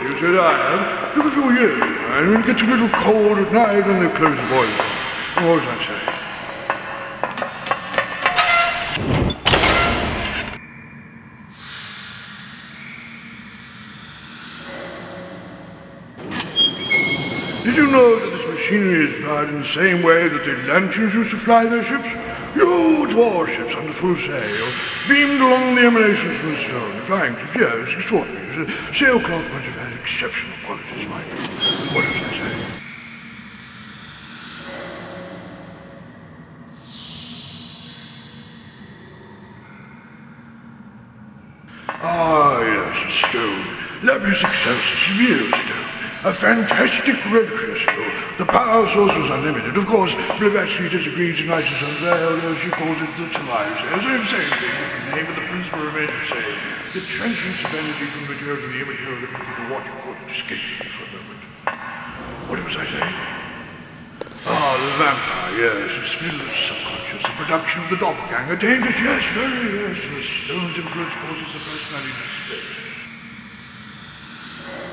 you said I have. Look at your ears. And it gets a little cold at night and they close the boiler. What was I saying? Did you know that this machinery is powered in the same way that the Atlanteans used to fly their ships? Huge warships under full sail, beamed along the emanations from the stone, flying to yes, extraordinary. The sailcloth must have had exceptional qualities, mind you. What does I say? Ah, yes, a stone. Lapis excelsis, real stone. A fantastic red crystal. The power source was unlimited. Of course, Blavatsky disagrees and writes unveiled, she calls it the Tamai. Same thing, the name of the principle remains the same. The transference of energy from material to the immaterial that people what you call it escapes me for a moment. What was I saying? Ah, the vampire, yes, the spill of the subconscious, the production of the doppelganger, dangerous, yes, very, yes, the stone's influence causes the personality to stay.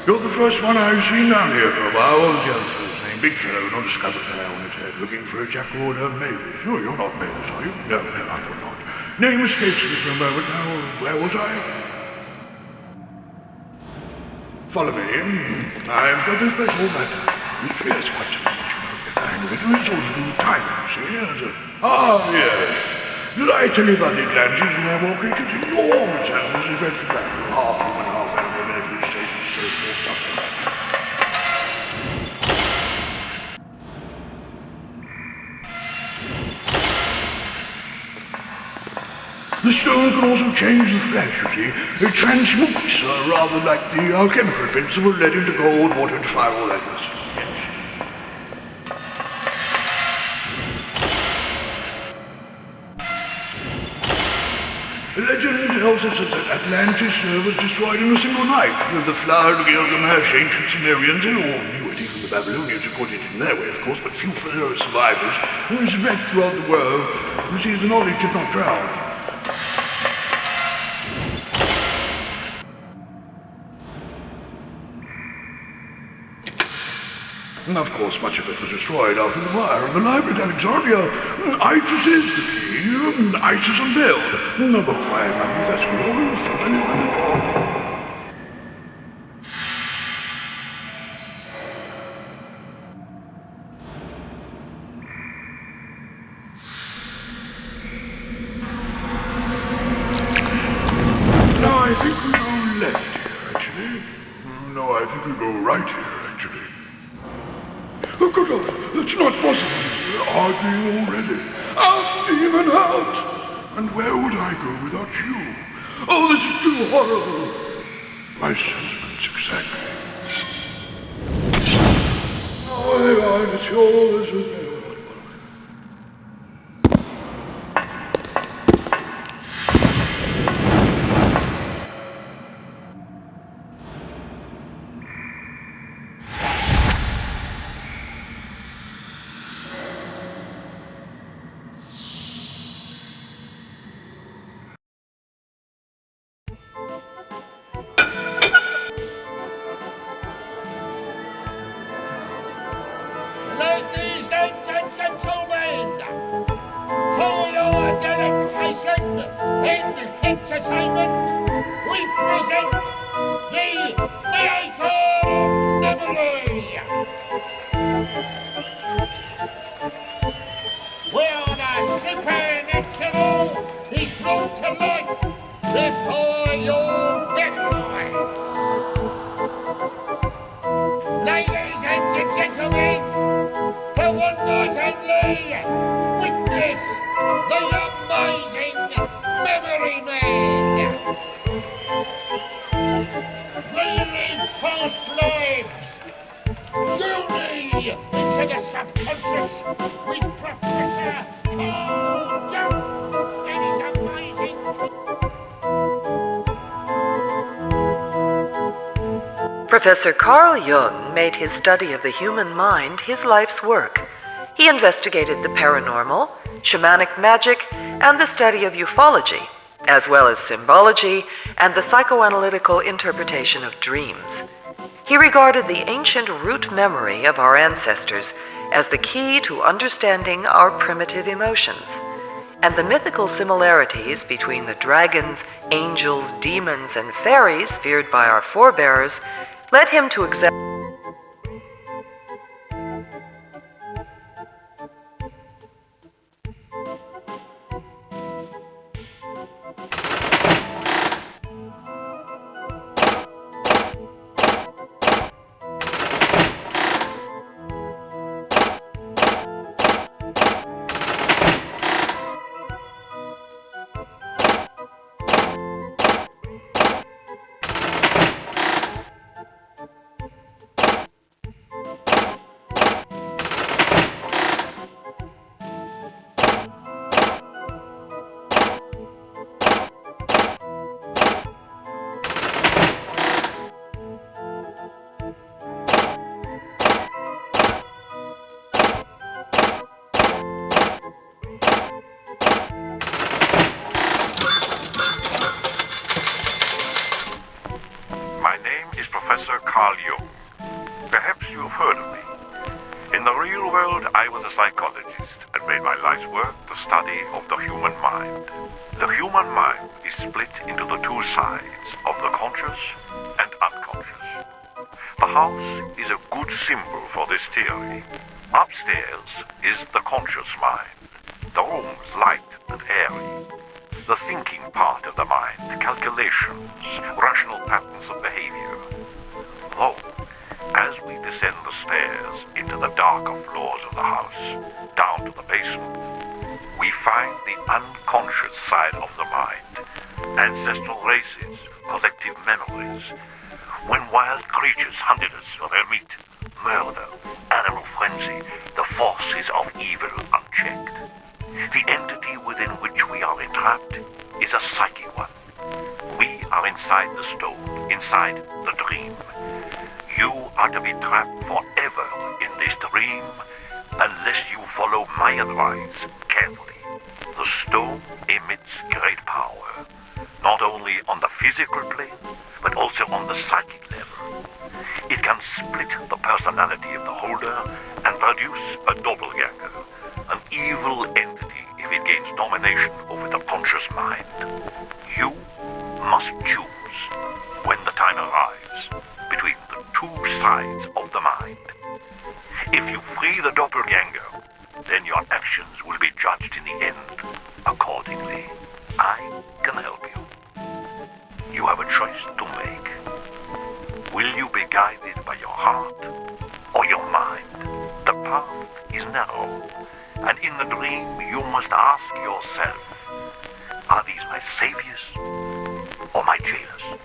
You're the first one I've seen down here for a while. What was the other fellow's name? Big fellow, not a scabbard hair on his head, looking for a jackal or Mavis. Oh, you're not Mavis, are you? No, I thought not. Name escapes me for a moment. Now, where was I? Follow me. I've got a special matter. It's fierce quite so much, you know, get the hang of it. It's all to do with time, you see. Yes. Did I tell you about the Atlanteans when they're walking? It's enormous animals in red flag. Half animal military state and so forth, something like that. The stone can also change the flesh, you see. It transmutes, rather like the alchemical principle led into gold, water, and fire, all that good stuff. The legend tells us that Atlantis was destroyed in a single night. The flower of Gilgamesh, ancient Sumerians, they all knew it, even the Babylonians recorded it in their way, of course, but few survivors. It was spread throughout the world. You see, the knowledge did not drown. And of course, much of it was destroyed after the fire. In the library at Alexandria, Isis is the key. Isis unveiled. Number 5, I think that's good. Now I think we go left here, actually. No, I think we go right here, actually. Oh, good Lord, it's not possible. Arguing already. Out, even out. And where would I go without you? Oh, this is too horrible. My sentiments exactly. Oh, hang on, it's yours. Professor Carl Jung made his study of the human mind his life's work. He investigated the paranormal, shamanic magic, and the study of ufology, as well as symbology and the psychoanalytical interpretation of dreams. He regarded the ancient root memory of our ancestors as the key to understanding our primitive emotions, and the mythical similarities between the dragons, angels, demons, and fairies feared by our forebears led him to examine. Perhaps you have heard of me. In the real world, I was a psychologist and made my life's work the study of the human mind. The human mind is split into the two sides of the conscious and unconscious. The house is a good symbol for this theory. Upstairs is the conscious mind. The room's light and airy. The thinking part of the mind, calculations, rational patterns of behavior. Though, as we descend the stairs into the darker floors of the house, down to the basement, we find the unconscious side of the mind, ancestral races, collective memories. When wild creatures hunted us for their meat, murder, animal frenzy, the forces of evil unchecked. The entity within which we are entrapped is a psychic one. We are inside the stone, inside the dream. You are to be trapped forever in this dream unless you follow my advice carefully. The stone emits great power, not only on the physical plane, but also on the psychic level. It can split the personality of the holder and produce a doppelganger, an evil entity if it gains domination over the conscious mind. You must choose, when the time arrives, between the two sides of the mind. If you free the doppelganger, then your actions will be judged in the end accordingly. I can help you. You have a choice to make. Will you be guided by your heart or your mind? The path is narrow, and in the dream you must ask yourself, are these my saviors or my jailers?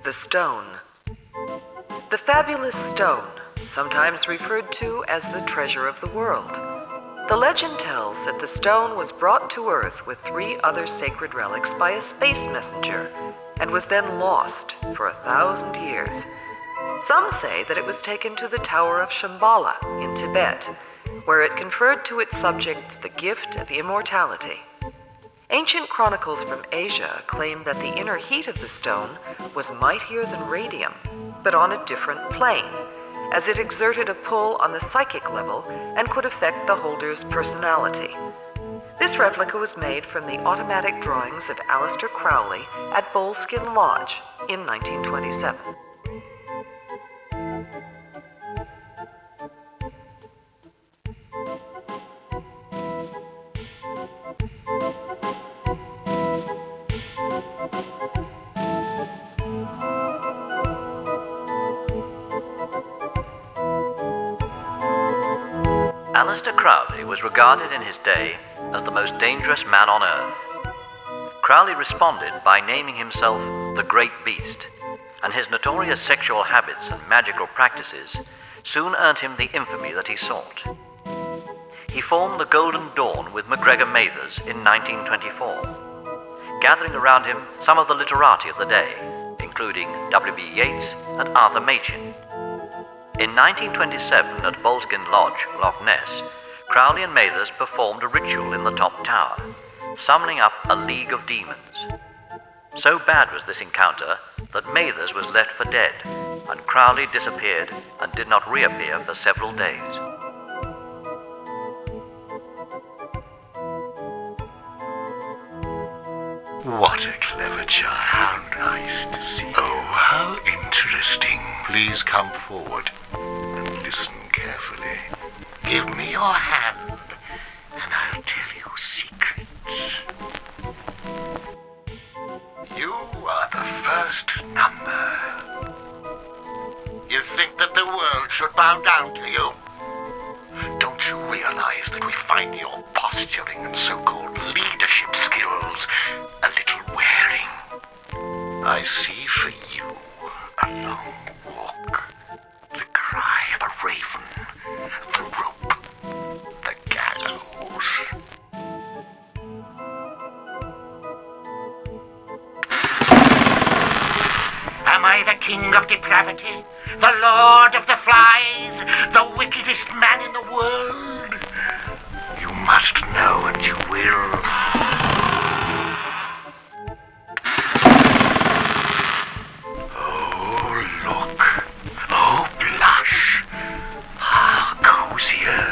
The stone. The fabulous stone, sometimes referred to as the treasure of the world. The legend tells that the stone was brought to Earth with 3 other sacred relics by a space messenger, and was then lost for 1,000 years. Some say that it was taken to the Tower of Shambhala in Tibet, where it conferred to its subjects the gift of immortality. Ancient chronicles from Asia claim that the inner heat of the stone was mightier than radium, but on a different plane, as it exerted a pull on the psychic level and could affect the holder's personality. This replica was made from the automatic drawings of Aleister Crowley at Boleskine Lodge in 1927. Aleister Crowley was regarded in his day as the most dangerous man on earth. Crowley responded by naming himself the Great Beast, and his notorious sexual habits and magical practices soon earned him the infamy that he sought. He formed the Golden Dawn with MacGregor Mathers in 1924, gathering around him some of the literati of the day, including W.B. Yeats and Arthur Machen. In 1927 at Boleskine Lodge, Loch Ness, Crowley and Mathers performed a ritual in the top tower, summoning up a league of demons. So bad was this encounter that Mathers was left for dead, and Crowley disappeared and did not reappear for several days. What a clever child. How nice to see you. Oh, how interesting. Please come forward and listen carefully. Give me your hand, and I'll tell you secrets. You are the first number. You think that the world should bow down to you? Don't you realize that we find your posturing and so-called leadership skills a little wearing? I see for you a long walk, the cry of a raven, the rope, the gallows. Am I the king of depravity? The lord of the flies? The wickedest man in the world? You must know, and you will. Oh, look. Oh, blush. Ah, cozier.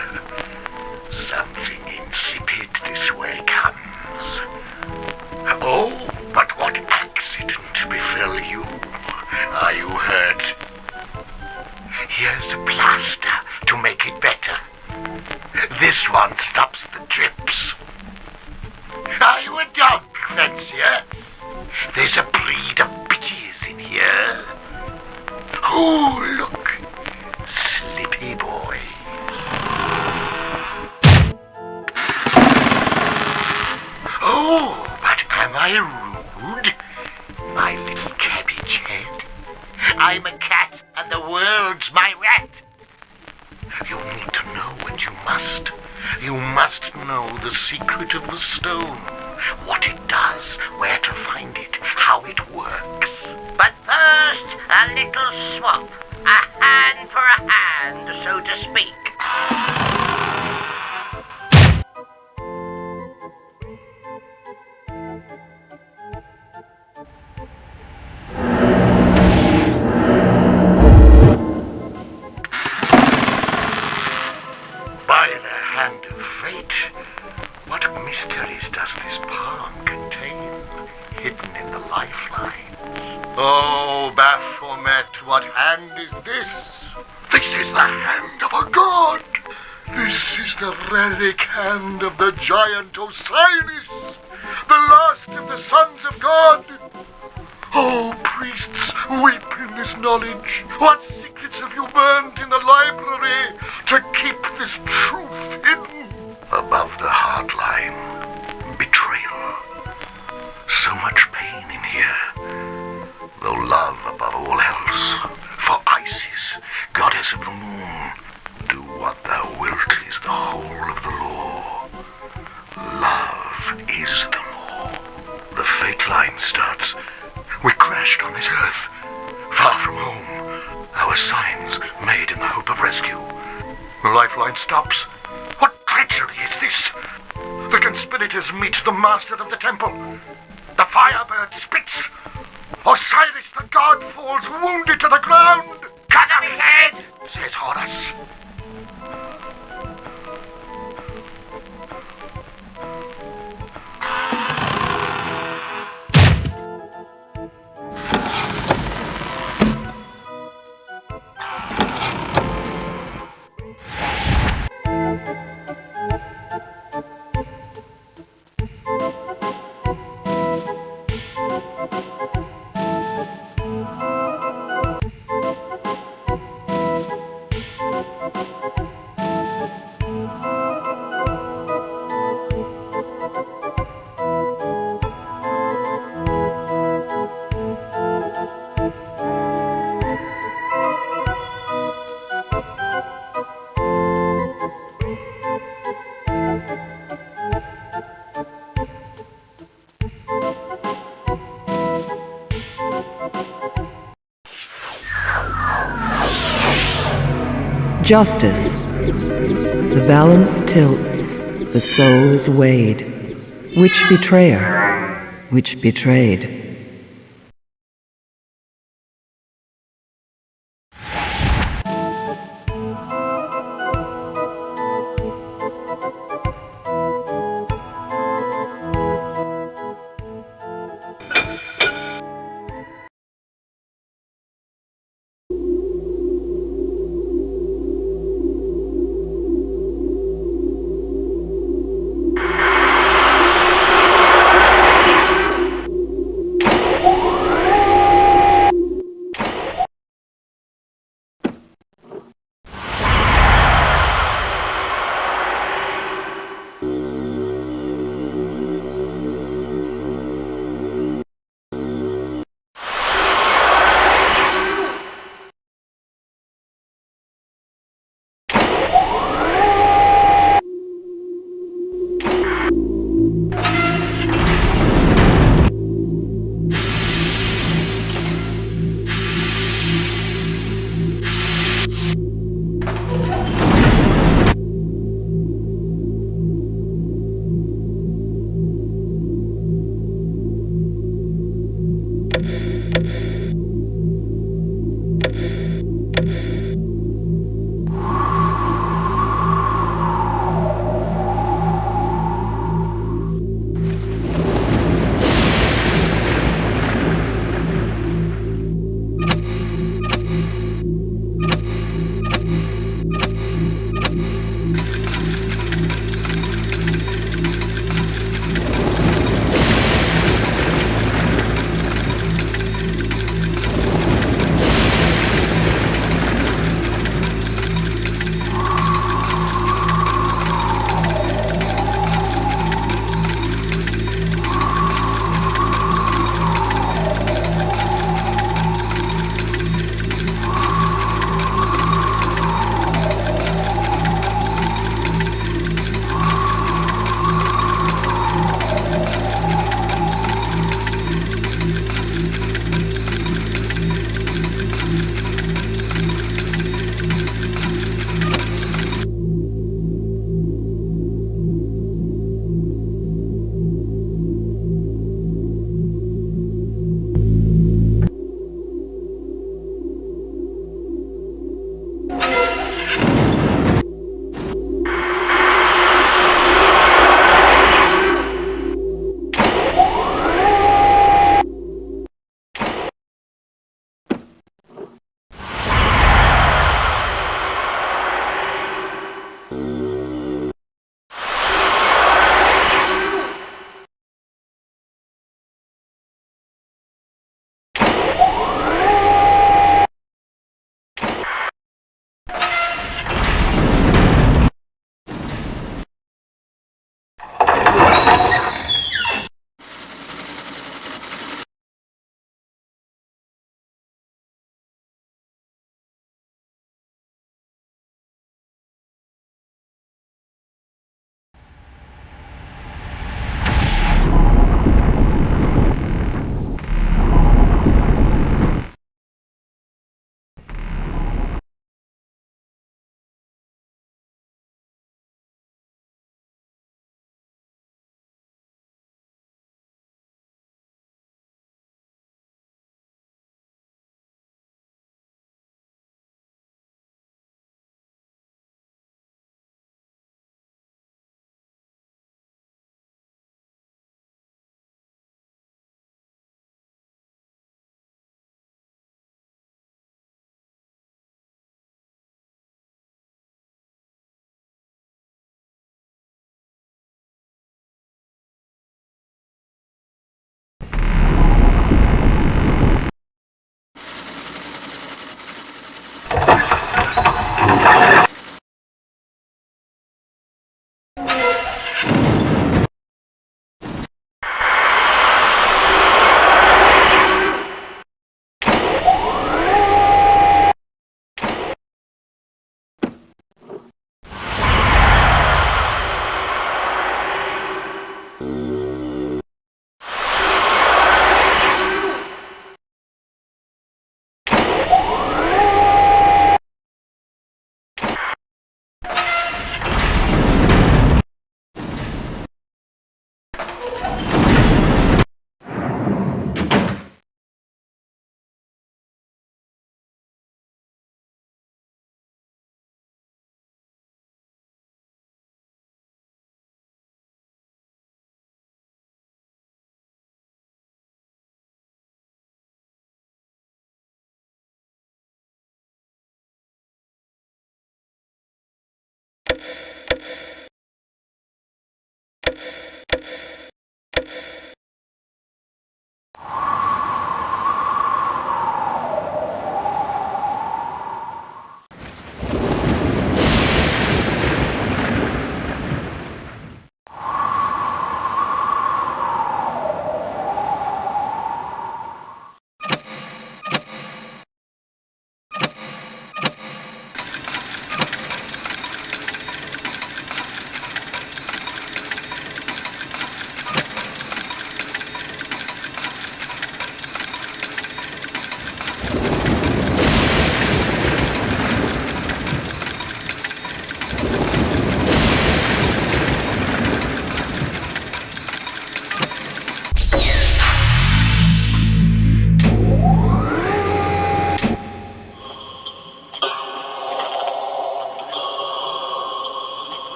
Something insipid this way comes. Oh, but what accident befell you? Are you hurt? Here's a plaster to make it better. This one stops the drips. Are you a dog fancier? There's a breed of bitches in here. Oh, look. Slippy boy. Oh, but am I rude? My little cabbage head. I'm a cat, and the world's my rat. You need to know, and you must. You must know the secret of the stone. What it does, where to find it, how it works. But first, a little swap. A hand for a hand, so to speak. By the hand of fate, what mysteries does this palm contain, hidden in the lifelines? Oh, Baphomet, what hand is this? This is the hand of a god! This is the relic hand of the giant Osiris, the last of the sons of God! Oh, priests, weep in this knowledge. What secrets have you burned in the library to keep this truth hidden? Above the heart line, betrayal. So much pain in here. Though love above all else. For Isis, goddess of the moon, do what thou wilt is the whole of the law. Love is the law. The fate line starts. We crashed on this earth, far from home. Our signs made in the hope of rescue. The lifeline stops. What treachery is this? The conspirators meet the master of the temple. The firebird spits. Osiris the god falls wounded to the ground. Cut off his head, says Horus. Justice. The balance tilts, the soul is weighed. Which betrayer? Which betrayed?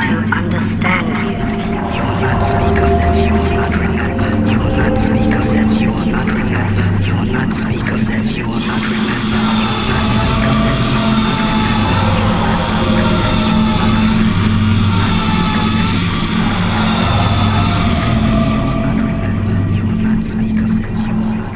to understand you. You will not speak of that, you will not remember. You will not speak of that, you will not remember. You will not speak of that, you will not remember. You will not speak of that, you will not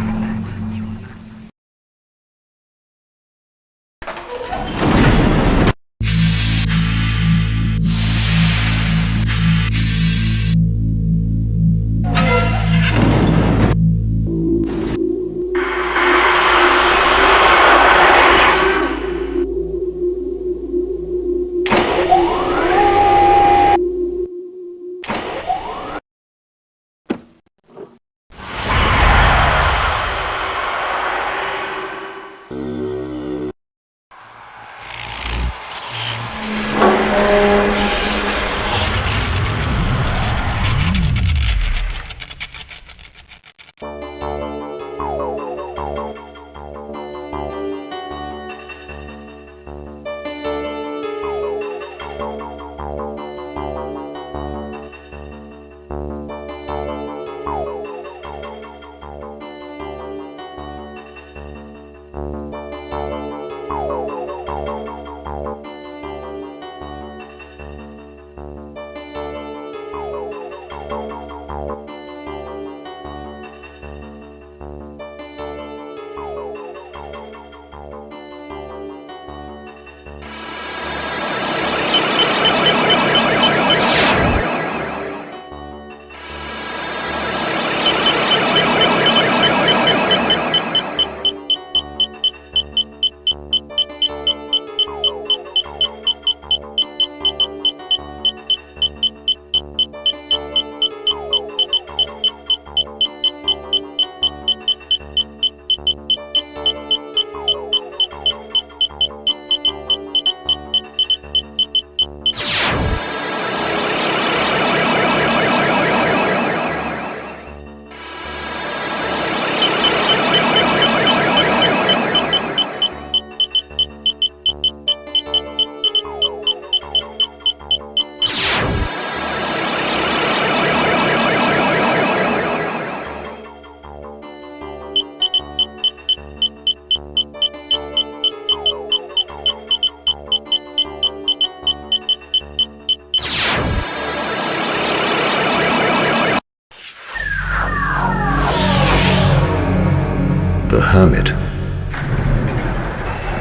The Hermit.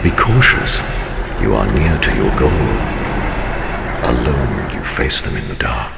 Be cautious. You are near to your goal. Alone, you face them in the dark.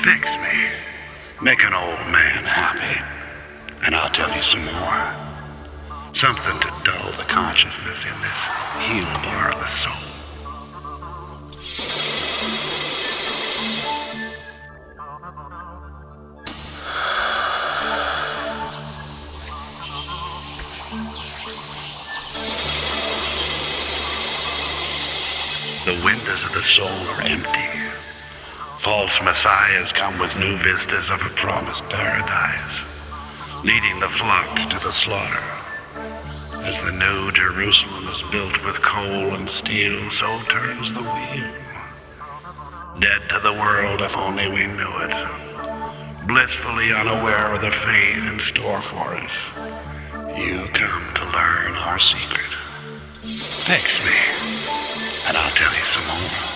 Fix me. Make an old man happy. And I'll tell you some more. Something to dull the consciousness in this heel bar of the soul. The windows of the soul are empty. False messiahs come with new vistas of a promised paradise, leading the flock to the slaughter. As the new Jerusalem is built with coal and steel, so turns the wheel. Dead to the world if only we knew it. Blissfully unaware of the fate in store for us. You come to learn our secret. Fix me, and I'll tell you some more.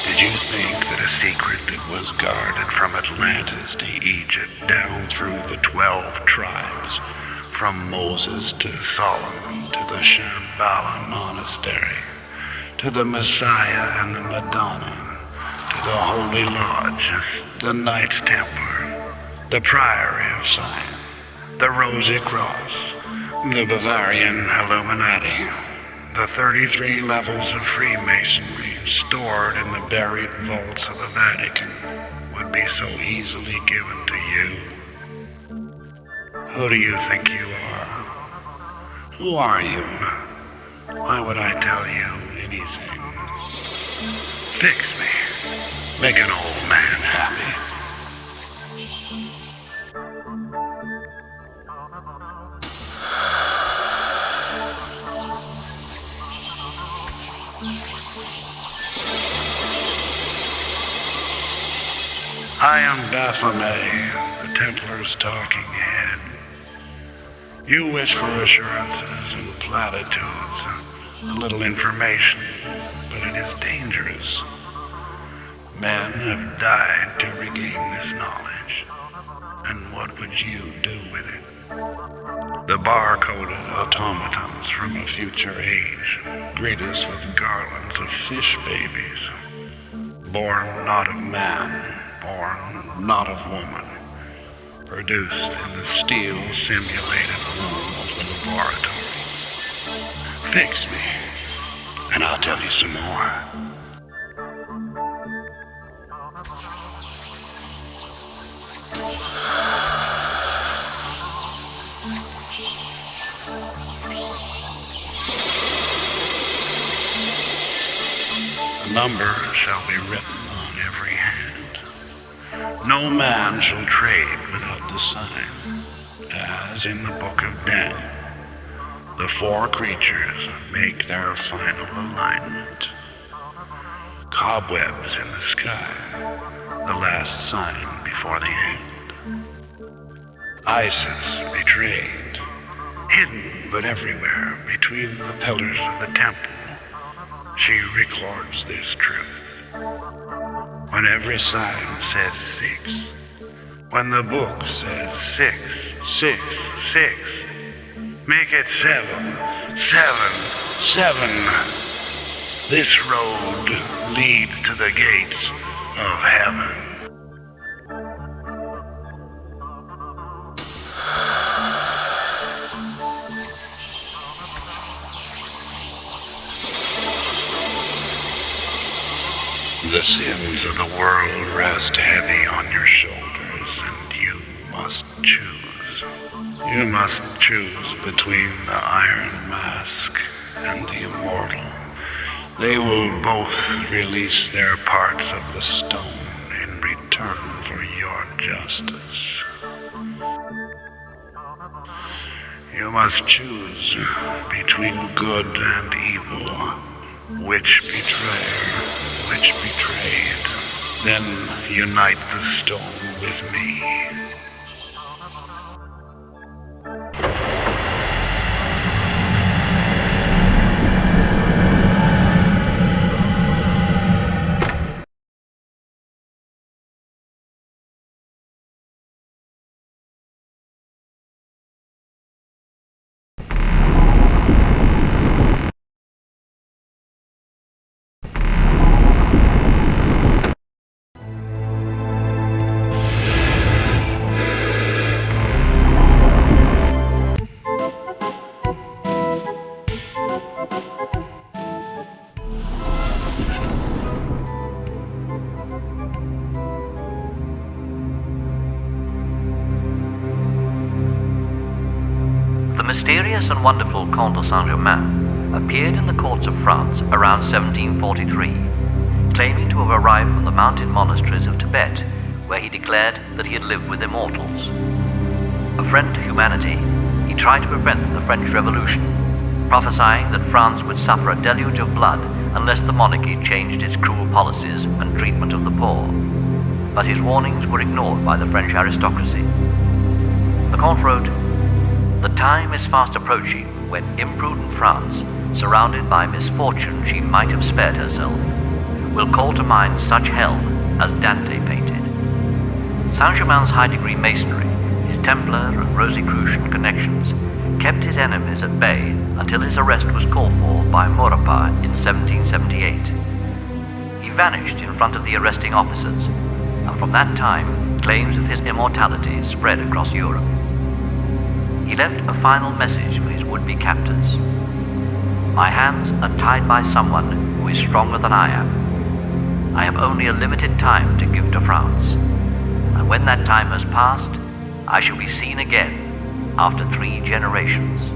Did you think that a secret that was guarded from Atlantis to Egypt down through the 12 tribes, from Moses to Solomon to the Shambhala Monastery, to the Messiah and the Madonna, to the Holy Lodge, the Knights Templar, the Priory of Sion, the Rosy Cross, the Bavarian Illuminati, the 33 levels of Freemasonry stored in the buried vaults of the Vatican would be so easily given to you? Who do you think you are? Who are you? Why would I tell you anything? Fix me. Make an old man happy. I am Baphomet, the Templar's talking head. You wish for assurances and platitudes, a little information, but it is dangerous. Men have died to regain this knowledge, and what would you do with it? The bar-coded automatons from a future age greet us with garlands of fish babies, born not of man, born not of woman, produced in the steel-simulated womb of the laboratory. Fix me, and I'll tell you some more. A number shall be written on every hand. No man shall trade without the sign, as in the book of Daniel. The four creatures make their final alignment. Cobwebs in the sky, the last sign before the end. Isis betrayed, hidden but everywhere between the pillars of the temple. She records this truth. When every sign says 6, when the book says 6, 6, 6, make it 7, 7, 7. This road leads to the gates of heaven. The sins of the world rest heavy on your shoulders, and you must choose. You must choose between the Iron Mask and the Immortal. They will both release their parts of the stone in return for your justice. You must choose between good and evil. Which betrayer, which betrayed? Then unite the stone with me. mysterious and wonderful Comte de Saint-Germain appeared in the courts of France around 1743, claiming to have arrived from the mountain monasteries of Tibet, where he declared that he had lived with immortals. A friend to humanity, he tried to prevent the French Revolution, prophesying that France would suffer a deluge of blood unless the monarchy changed its cruel policies and treatment of the poor. But his warnings were ignored by the French aristocracy. The Comte wrote, "The time is fast approaching when imprudent France, surrounded by misfortune she might have spared herself, will call to mind such hell as Dante painted." Saint-Germain's high-degree masonry, his Templar and Rosicrucian connections, kept his enemies at bay until his arrest was called for by Maurepas in 1778. He vanished in front of the arresting officers, and from that time, claims of his immortality spread across Europe. He left a final message for his would-be captors. "My hands are tied by someone who is stronger than I am. I have only a limited time to give to France, and when that time has passed, I shall be seen again after 3 generations."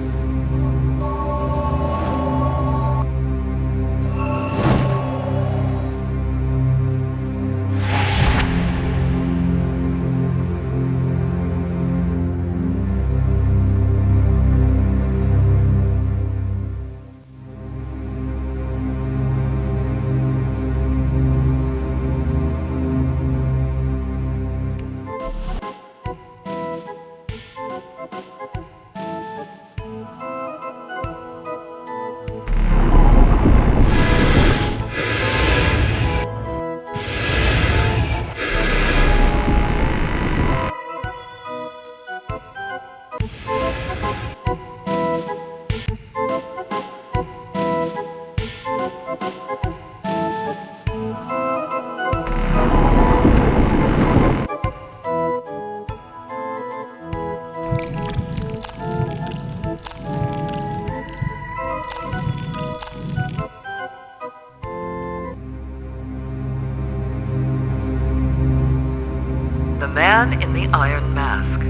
The Man in the Iron Mask,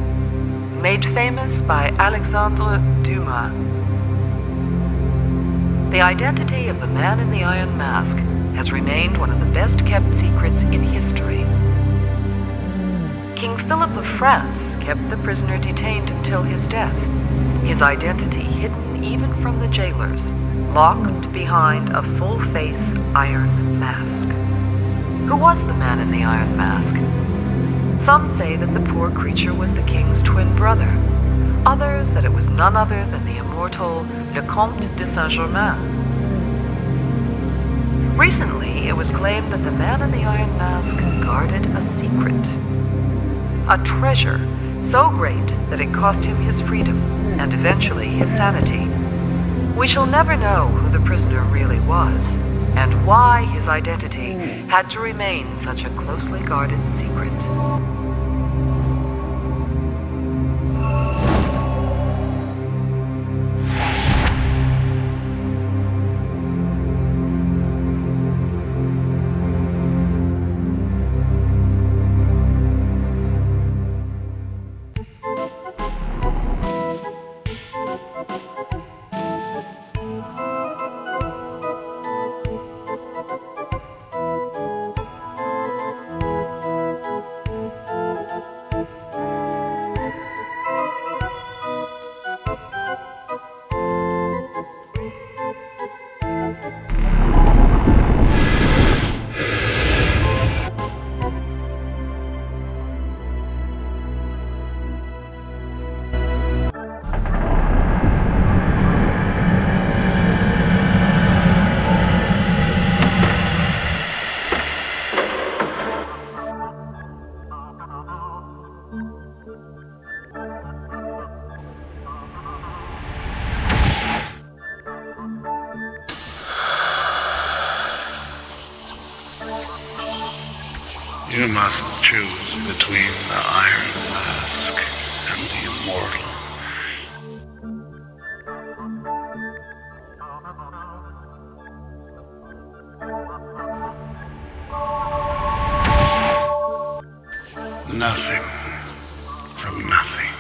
made famous by Alexandre Dumas. The identity of the Man in the Iron Mask has remained one of the best-kept secrets in history. King Philip of France kept the prisoner detained until his death, his identity hidden even from the jailers, locked behind a full-face iron mask. Who was the Man in the Iron Mask? Some say that the poor creature was the king's twin brother. Others that it was none other than the immortal Le Comte de Saint-Germain. Recently, it was claimed that the Man in the Iron Mask guarded a secret. A treasure so great that it cost him his freedom and eventually his sanity. We shall never know who the prisoner really was and why his identity had to remain such a closely guarded secret. You must choose between the Iron Mask and the Immortal. Nothing from nothing.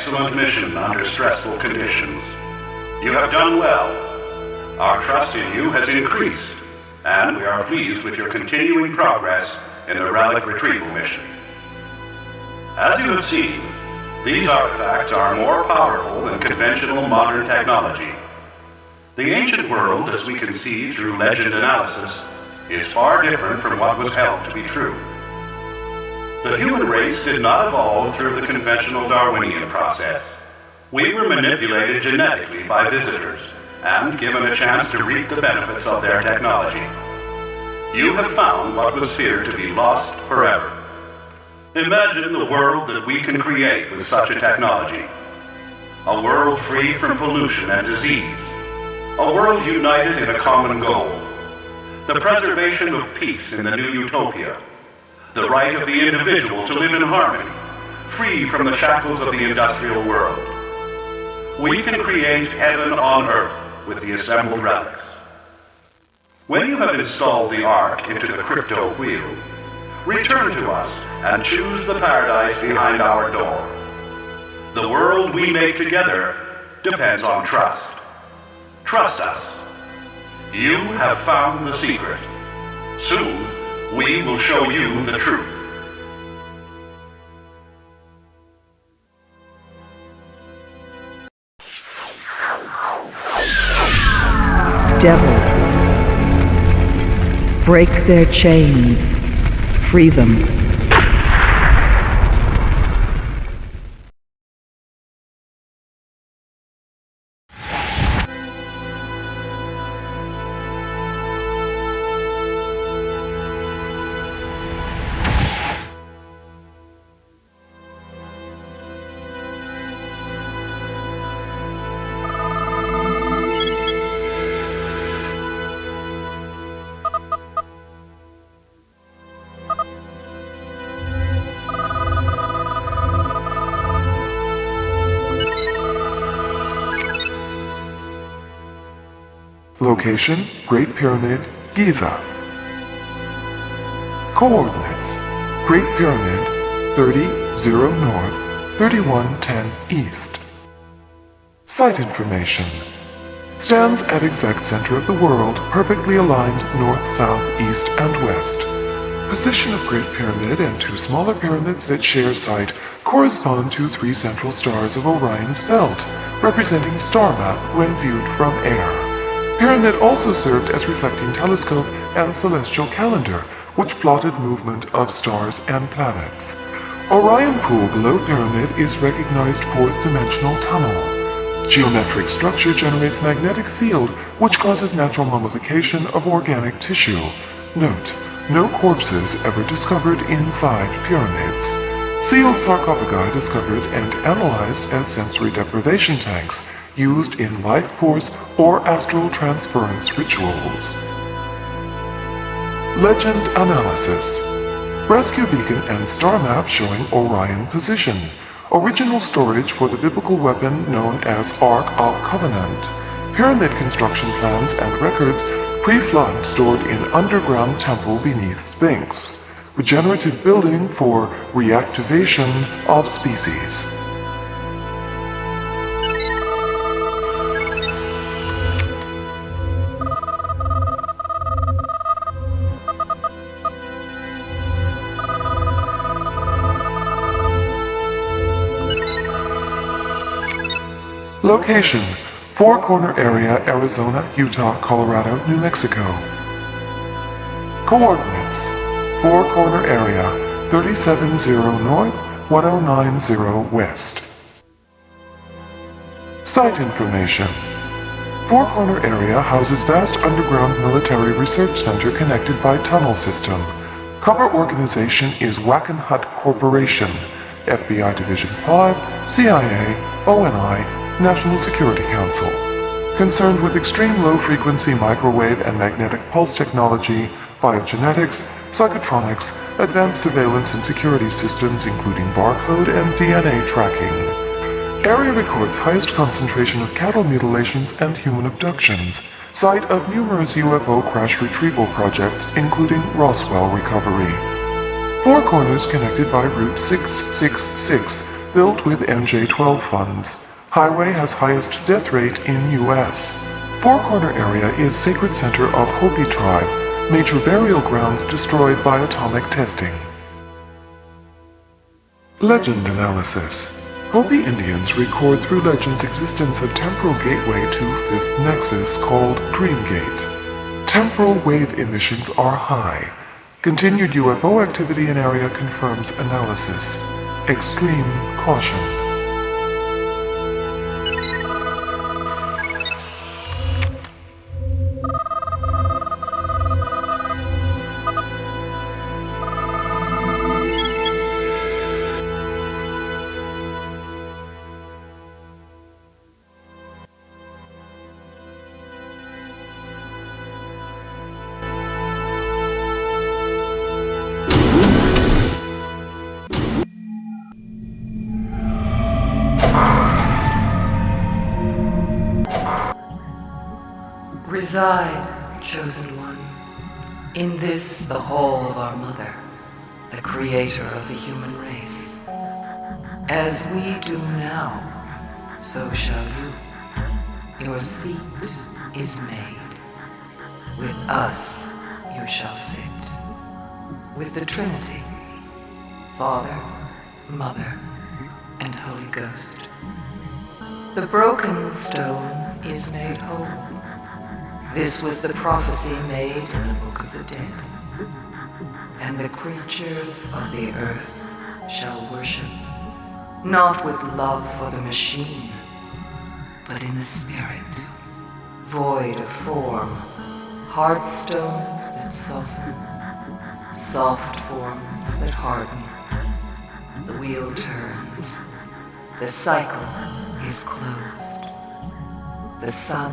excellent mission under stressful conditions. You have done well. Our trust in you has increased, and we are pleased with your continuing progress in the relic retrieval mission. As you have seen, these artifacts are more powerful than conventional modern technology. The ancient world, as we can see through legend analysis, is far different from what was held to be true. The human race did not evolve through the conventional Darwinian process. We were manipulated genetically by visitors and given a chance to reap the benefits of their technology. You have found what was feared to be lost forever. Imagine the world that we can create with such a technology. A world free from pollution and disease. A world united in a common goal. The preservation of peace in the new utopia. The right of the individual to live in harmony, free from the shackles of the industrial world. We can create heaven on earth with the assembled relics. When you have installed the Ark into the crypto wheel, return to us and choose the paradise behind our door. The world we make together depends on trust. Trust us. You have found the secret. Soon, we will show you the truth. Devils, break their chains, free them. Location, Great Pyramid, Giza. Coordinates, Great Pyramid, 30-0 north, 31-10 east. Site information. Stands at exact center of the world, perfectly aligned north, south, east, and west. Position of Great Pyramid and two smaller pyramids that share site correspond to three central stars of Orion's belt, representing star map when viewed from air. Pyramid also served as reflecting telescope and celestial calendar, which plotted movement of stars and planets. Orion Pool below Pyramid is recognized fourth-dimensional tunnel. Geometric structure generates magnetic field, which causes natural mummification of organic tissue. Note, no corpses ever discovered inside pyramids. Sealed sarcophagi discovered and analyzed as sensory deprivation tanks, used in life force or astral transference rituals. Legend analysis. Rescue beacon and star map showing Orion position. Original storage for the biblical weapon known as Ark of Covenant. Pyramid construction plans and records pre-flood stored in underground temple beneath Sphinx. Regenerative building for reactivation of species. Location, Four Corner Area, Arizona, Utah, Colorado, New Mexico. Coordinates, Four Corner Area, 370 north, 1090 west. Site information. Four Corner Area houses vast underground military research center connected by tunnel system. Cover organization is Wackenhut Corporation, FBI Division 5, CIA, ONI, National Security Council. Concerned with extreme low-frequency microwave and magnetic pulse technology, biogenetics, psychotronics, advanced surveillance and security systems including barcode and DNA tracking. Area records highest concentration of cattle mutilations and human abductions. Site of numerous UFO crash retrieval projects including Roswell recovery. Four Corners connected by Route 666, built with MJ-12 funds. Highway has highest death rate in U.S. Four Corner area is sacred center of Hopi tribe. Major burial grounds destroyed by atomic testing. Legend analysis. Hopi Indians record through legends existence of temporal gateway to fifth nexus called Dream Gate. Temporal wave emissions are high. Continued UFO activity in area confirms analysis. Extreme caution. Reside, chosen one, in this the hall of our mother, the creator of the human race. As we do now, so shall you. Your seat is made. With us you shall sit. With the Trinity, Father, Mother, and Holy Ghost. The broken stone is made whole. This was the prophecy made in the Book of the Dead. And the creatures of the earth shall worship, not with love for the machine, but in the spirit, void of form, hard stones that soften, soft forms that harden. The wheel turns, the cycle is closed. The sun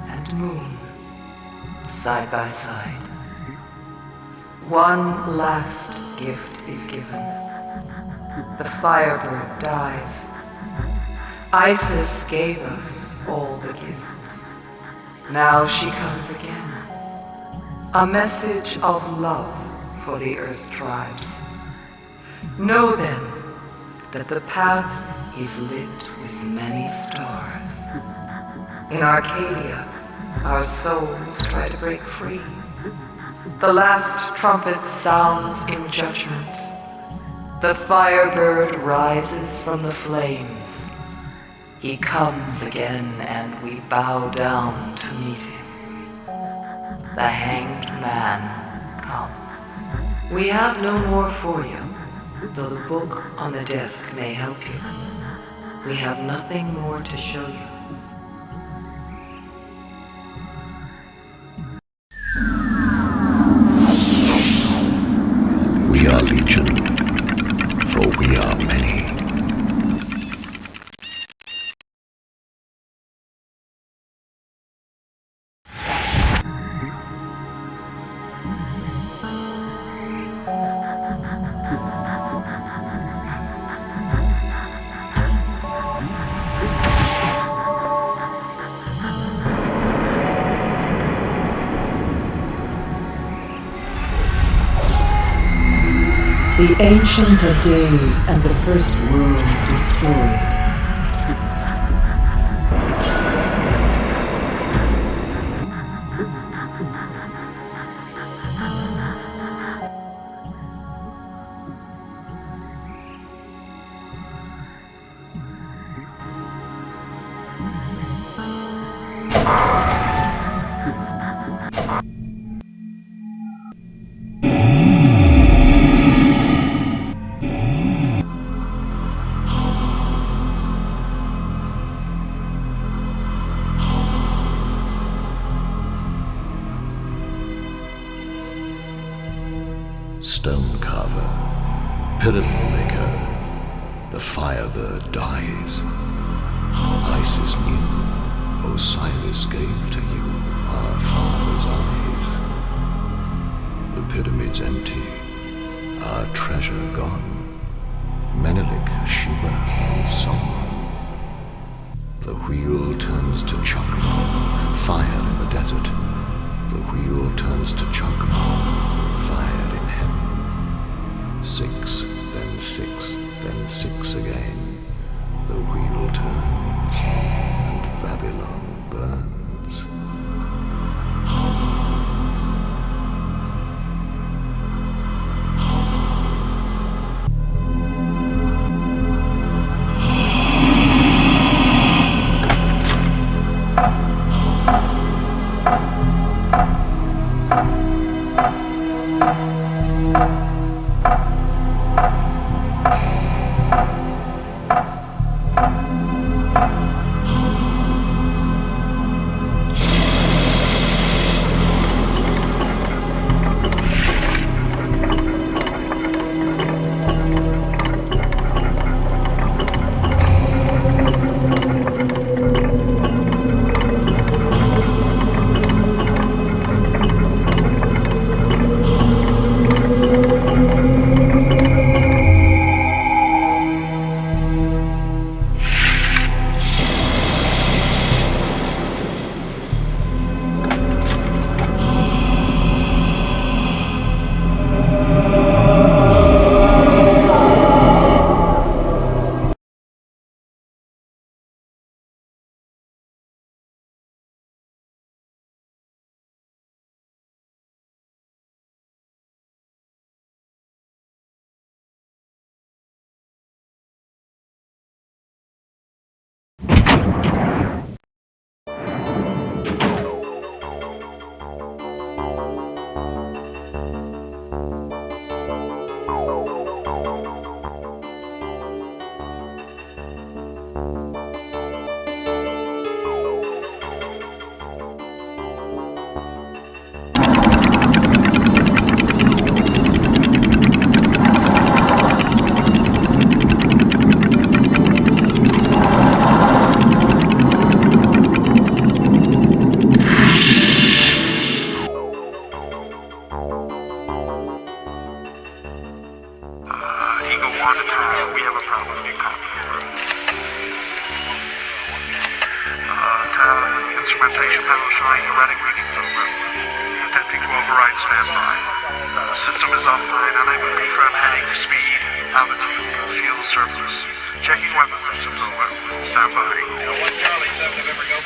and moon, side by side. One last gift is given. The firebird dies. Isis gave us all the gifts. Now she comes again. A message of love for the earth tribes. Know then that the path is lit with many stars. In Arcadia, our souls try to break free. The last trumpet sounds in judgment. The firebird rises from the flames. He comes again and we bow down to meet him. The hanged man comes. We have no more for you, though the book on the desk may help you. We have nothing more to show you. We are legion, for we are many. The Ancient of Days and the First World Destroyed. Stone carver, pyramid maker, the firebird dies. Isis knew, Osiris gave to you our father's eyes. The pyramid's empty, our treasure gone. Menelik, Sheba, and song. The wheel turns to Chokmah, fire in the desert. The wheel turns to Chokmah, fire in heaven. 6, then 6, then 6 again. The wheel turns, and Babylon burns. Instrumentation panel showing erratic readings over. Attempting to override standby. System is offline, unable to confirm heading, speed, altitude, fuel surplus. Checking weapon systems over. Stand by. Charlie, 7 November, go.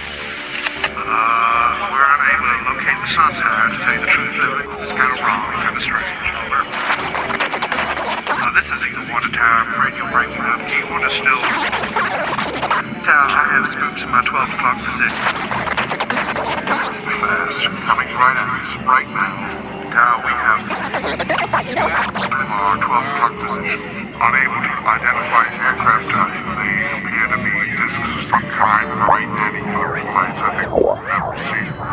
We're unable to locate the sun tower. To tell you the truth, it's kind of wrong, kind of strange. Over. This is Eagle 1 to tower. I'm afraid you're breaking up. Eagle 1 is still... Tower, I have spooks in my 12 o'clock position. Fast. Coming right at us. Right now. Tower, we have... our 12 o'clock position. Unable to identify aircraft type. They appear to be discs of some kind right any place. I think we'll never see them.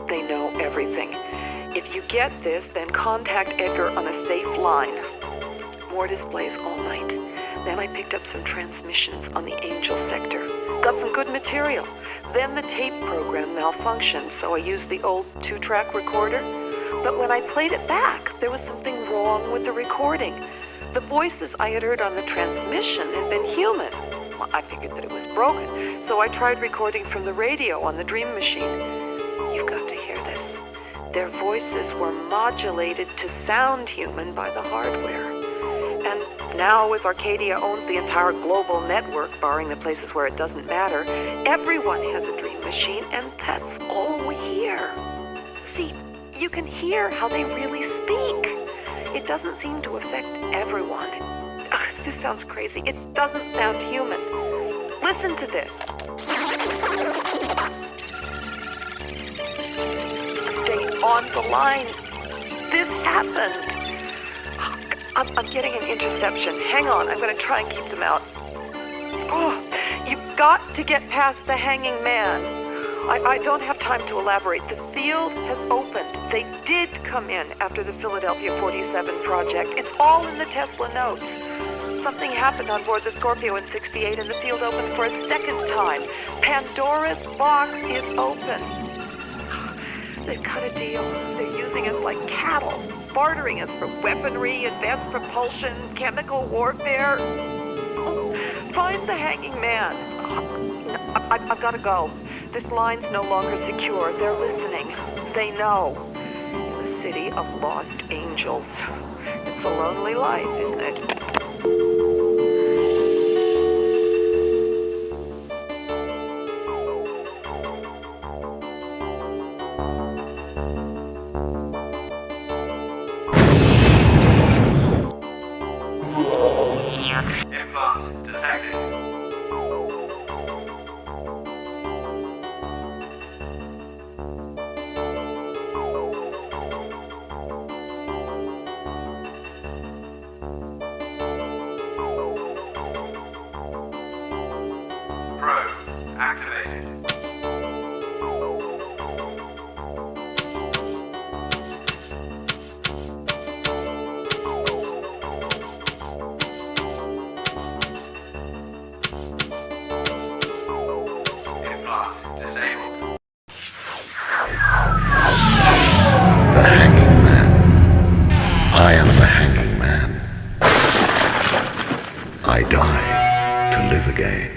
They know everything. If you get this, then contact Edgar on a safe line. More displays all night. Then I picked up some transmissions on the Angel sector. Got some good material. Then the tape program malfunctioned, so I used the old 2-track recorder. But when I played it back, there was something wrong with the recording. The voices I had heard on the transmission had been human. Well, I figured that it was broken, so I tried recording from the radio on the Dream Machine. You've got to hear this. Their voices were modulated to sound human by the hardware. And now, as Arcadia owns the entire global network, barring the places where it doesn't matter, everyone has a Dream Machine, and that's all we hear. See, you can hear how they really speak. It doesn't seem to affect everyone. Ugh, this sounds crazy. It doesn't sound human. Listen to this. Stay on the line. This happened. I'm getting an interception. Hang on, I'm going to try and keep them out. Oh, you've got to get past the hanging man. I don't have time to elaborate. The field has opened. They did come in after the Philadelphia 47 project. It's all in the Tesla notes. Something happened on board the Scorpio in 68 and the field opened for a second time. Pandora's box is open. They've cut a deal. They're using us like cattle, bartering us for weaponry, advanced propulsion, chemical warfare. Oh, find the hanging man. I've got to go. This line's no longer secure. They're listening. They know. In the city of lost angels. It's a lonely life, isn't it? Implant detected. Probe activated. The Hanging Man. I am the Hanging Man. I die to live again.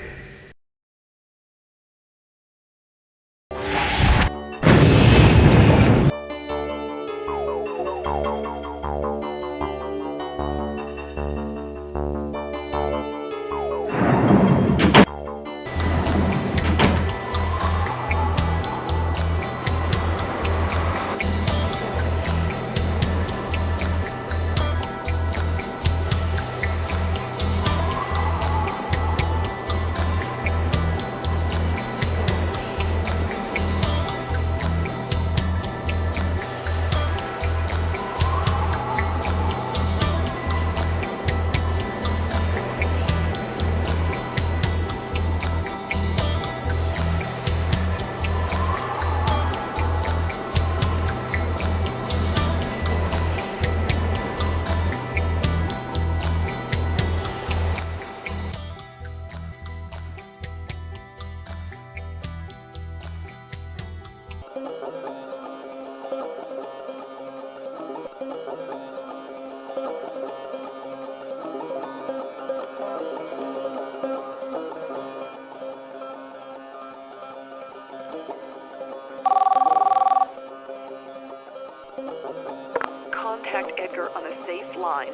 Contact Edgar on a safe line.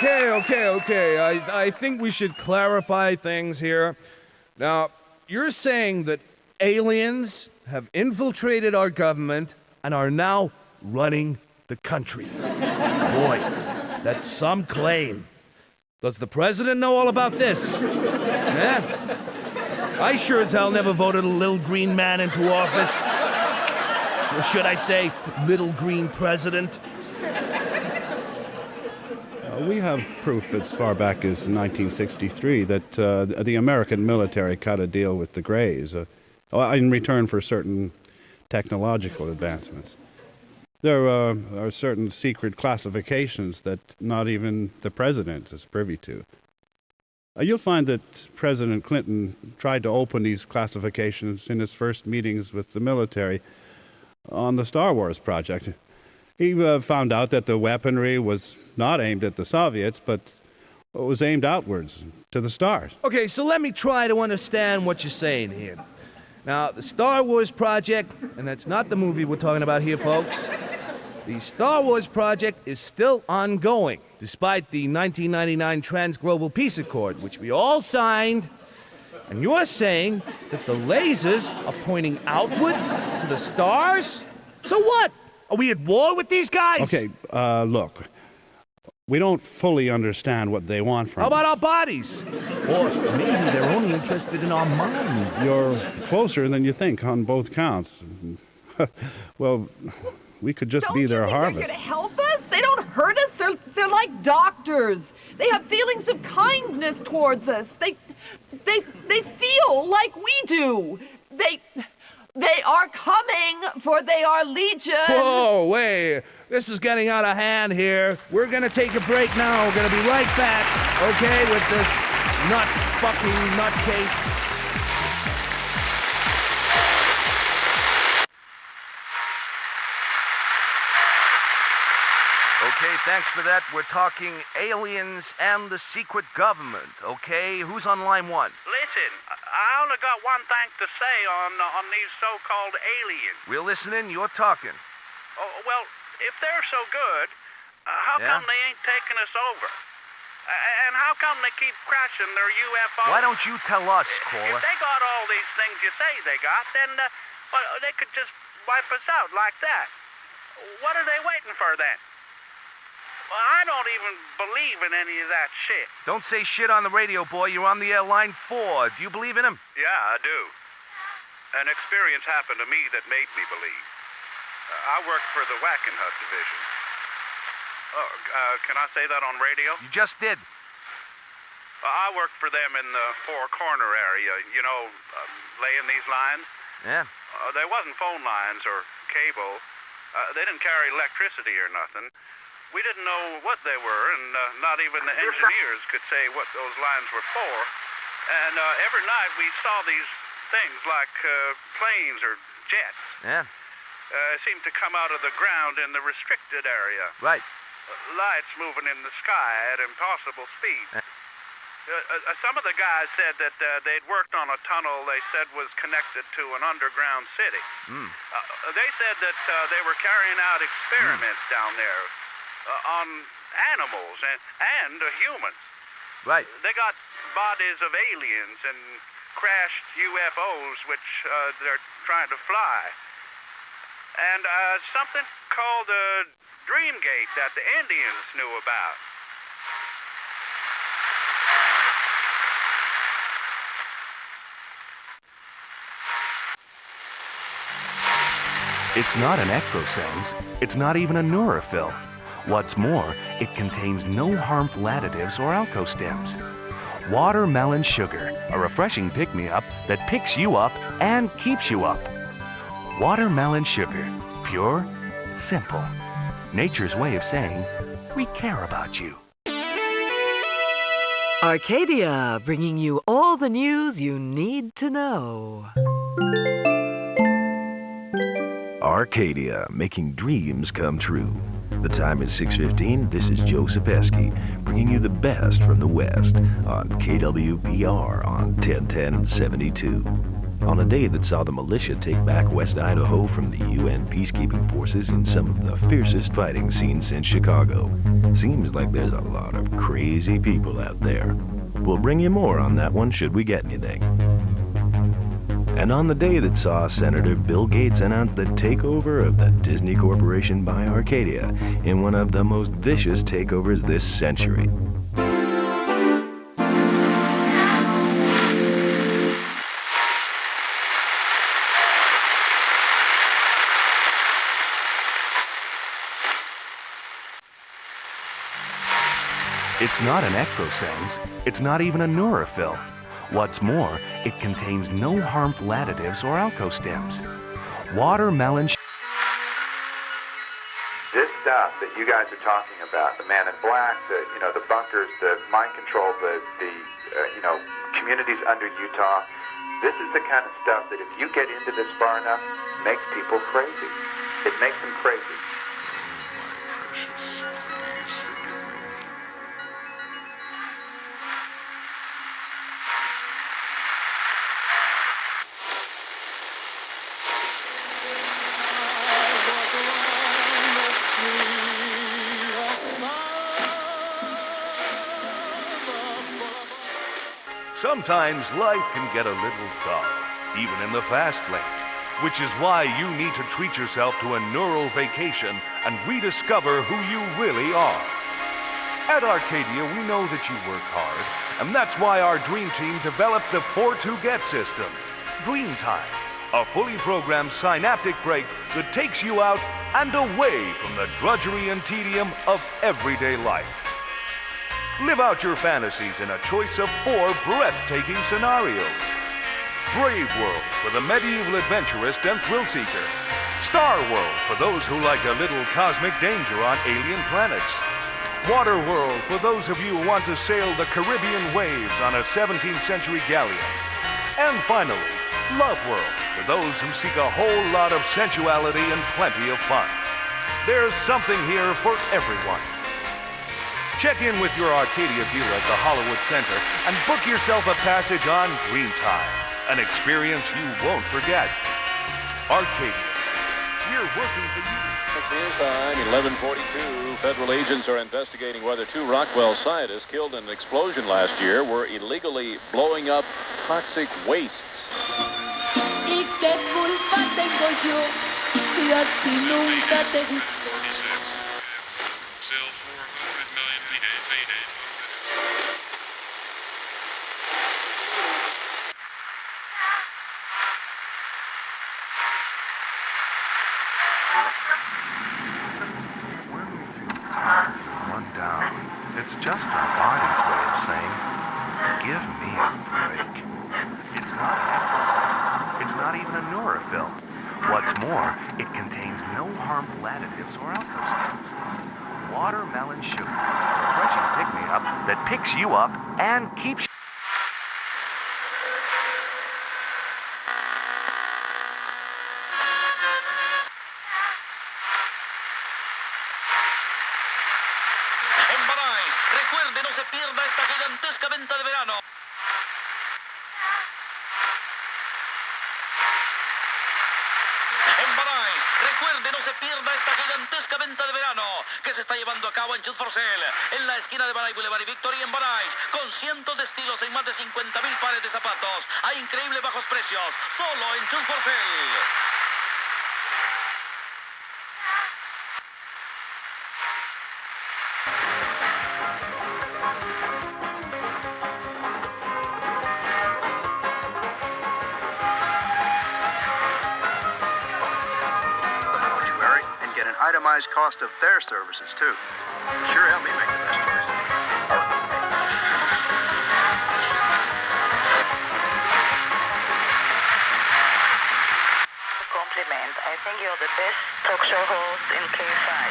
Okay. I think we should clarify things here. Now, you're saying that aliens have infiltrated our government and are now running the country. Boy, that's some claim. Does the president know all about this? Yeah? I sure as hell never voted a little green man into office. Or should I say, little green president? We have proof as far back as 1963 that the American military cut a deal with the Greys in return for certain technological advancements. There are certain secret classifications that not even the president is privy to. You'll find that President Clinton tried to open these classifications in his first meetings with the military on the Star Wars project. He found out that the weaponry was not aimed at the Soviets, but was aimed outwards to the stars. Okay, so let me try to understand what you're saying here. Now, the Star Wars project, and that's not the movie we're talking about here, folks. The Star Wars project is still ongoing, despite the 1999 Trans-Global Peace Accord, which we all signed. And you're saying that the lasers are pointing outwards to the stars? So what? Are we at war with these guys? Okay, look. We don't fully understand what they want from us. How about our bodies? Or maybe they're only interested in our minds. You're closer than you think on both counts. Well, we could just be their harvest. They're here to help us? They don't hurt us. They're like doctors. They have feelings of kindness towards us. They feel like we do. They are coming, for they are legion. Whoa, wait. This is getting out of hand here. We're gonna take a break now. We're gonna be right back, okay, with this nutcase. Okay, thanks for that. We're talking aliens and the secret government, okay? Who's on line one? Listen, I only got one thing to say on these so-called aliens. We're listening, you're talking. Oh, well, if they're so good, how come they ain't taking us over? And how come they keep crashing their UFOs? Why don't you tell us, caller? If they got all these things you say they got, then they could just wipe us out like that. What are they waiting for then? Well, I don't even believe in any of that shit. Don't say shit on the radio, boy. You're on the air line 4. Do you believe in him? Yeah, I do. An experience happened to me that made me believe. I worked for the Wackenhut division. Can I say that on radio? You just did. I worked for them in the Four Corner area, laying these lines. Yeah. There wasn't phone lines or cable. They didn't carry electricity or nothing. We didn't know what they were, and not even the engineers could say what those lines were for. And every night we saw these things like planes or jets. Yeah. Seemed to come out of the ground in the restricted area. Right. Lights moving in the sky at impossible speed. Some of the guys said that they'd worked on a tunnel they said was connected to an underground city. They said that they were carrying out experiments down there on animals and humans. Right. They got bodies of aliens and crashed UFOs which they're trying to fly. And something called a Dreamgate that the Indians knew about. It's not an ectosense. It's not even a neurophil. What's more, it contains no harmful additives or alkostems. Watermelon sugar, a refreshing pick-me-up that picks you up and keeps you up. Watermelon sugar, pure, simple. Nature's way of saying, we care about you. Arcadia, bringing you all the news you need to know. Arcadia, making dreams come true. The time is 6:15. This is Joseph Esky, bringing you the best from the West on KWBR on 1010 72. On a day that saw the militia take back West Idaho from the UN peacekeeping forces in some of the fiercest fighting scenes since Chicago. Seems like there's a lot of crazy people out there. We'll bring you more on that one should we get anything. And on the day that saw Senator Bill Gates announce the takeover of the Disney Corporation by Arcadia in one of the most vicious takeovers this century. It's not an ectosense. It's not even a neurophil. What's more, it contains no harmful additives or alkostems. Watermelon. This stuff that you guys are talking about, the Man in Black, the bunkers, the mind control, the communities under Utah. This is the kind of stuff that if you get into this far enough, makes people crazy. It makes them crazy. Sometimes life can get a little dull, even in the fast lane, which is why you need to treat yourself to a neural vacation and rediscover who you really are. At Arcadia, we know that you work hard, and that's why our Dream Team developed the 4-2-Get system, Dream Time, a fully programmed synaptic break that takes you out and away from the drudgery and tedium of everyday life. Live out your fantasies in a choice of 4 breathtaking scenarios. Brave World for the medieval adventurist and thrill seeker. Star World for those who like a little cosmic danger on alien planets. Water World for those of you who want to sail the Caribbean waves on a 17th century galleon. And finally, Love World for those who seek a whole lot of sensuality and plenty of fun. There's something here for everyone. Check in with your Arcadia dealer at the Hollywood Center and book yourself a passage on Dreamtime, an experience you won't forget. Arcadia, we're working for you. It's time, 11:42. Federal agents are investigating whether 2 Rockwell scientists killed in an explosion last year were illegally blowing up toxic wastes. ¿Y qué culpa tengo yo si a ti nunca te gustó? One down. It's just our body's way of saying, give me a break. It's not an ectosense. It's not even a neurophil. What's more, it contains no harmful additives or alkostems. Watermelon sugar, a refreshing pick-me-up that picks you up and keeps you. Recuerde, no se pierda esta gigantesca venta de verano. Recuerde, no se pierda esta gigantesca venta de verano que se está llevando a cabo en Chud for Sale, en la esquina de Banay Boulevard y Victoria en Banay, con cientos de estilos en más de 50,000 pares de zapatos a increíbles bajos precios, solo en Chud for Sale. Itemized cost of their services, too. Sure help me make the best choice. Compliment. I think you're the best talk show host in KFI.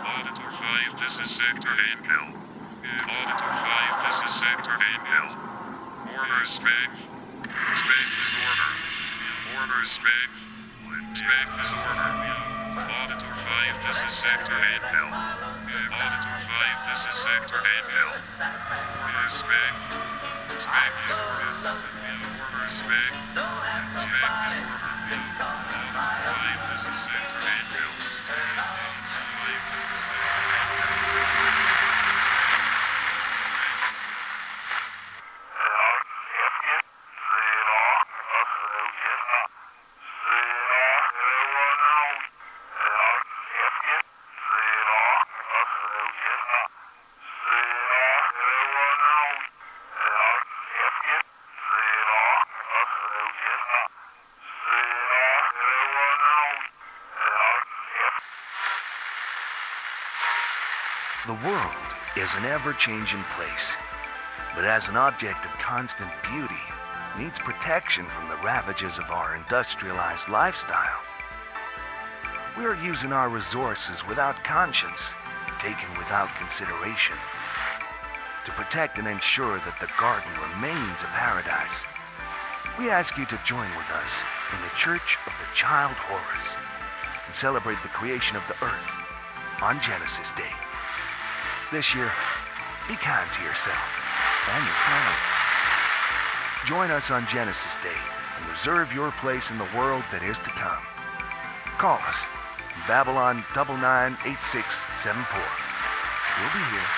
Auditor 5, this is Sector Angel. Auditor 5, this is Sector Angel. Order spec. Spec is order. Order spec. Expect disorder. Auditor 5, this is Sector Anvil. Auditor 5, this is Sector Anvil. Expect disorder. Expect disorder. Auditor 5, this is Sector Anvil. The world is an ever-changing place, but as an object of constant beauty, needs protection from the ravages of our industrialized lifestyle. We are using our resources without conscience, taken without consideration. To protect and ensure that the garden remains a paradise, we ask you to join with us in the Church of the Child Horrors and celebrate the creation of the earth on Genesis Day. This year, be kind to yourself and your planet. Join us on Genesis Day and reserve your place in the world that is to come. Call us, Babylon 998674. We'll be here.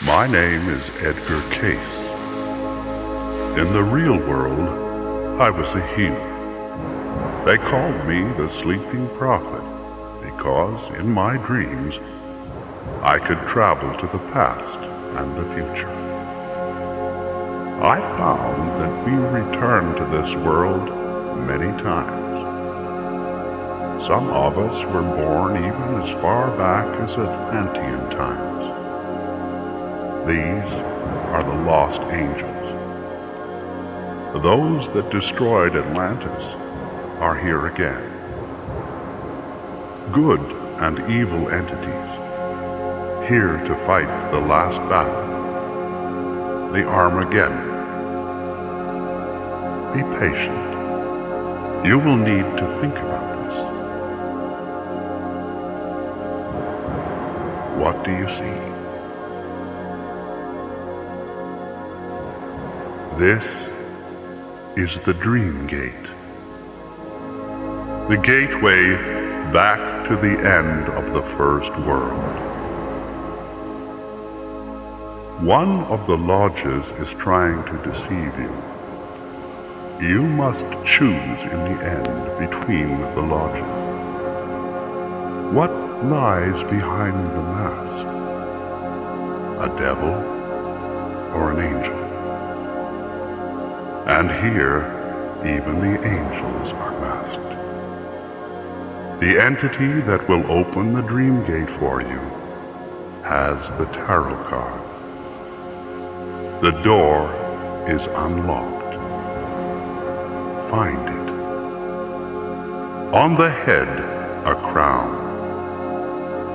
My name is Edgar Case. In the real world, I was a healer. They called me the Sleeping Prophet because in my dreams, I could travel to the past and the future. I found that we return to this world many times. Some of us were born even as far back as Atlantean times. These are the lost angels. Those that destroyed Atlantis are here again. Good and evil entities, here to fight the last battle, the Armageddon. Be patient. You will need to think about this. What do you see? This is the Dream Gate. The gateway back to the end of the first world. One of the lodges is trying to deceive you. You must choose in the end between the lodges. What lies behind the mask? A devil or an angel? And here, even the angels are masked. The entity that will open the dream gate for you has the tarot card. The door is unlocked. Find it. On the head, a crown.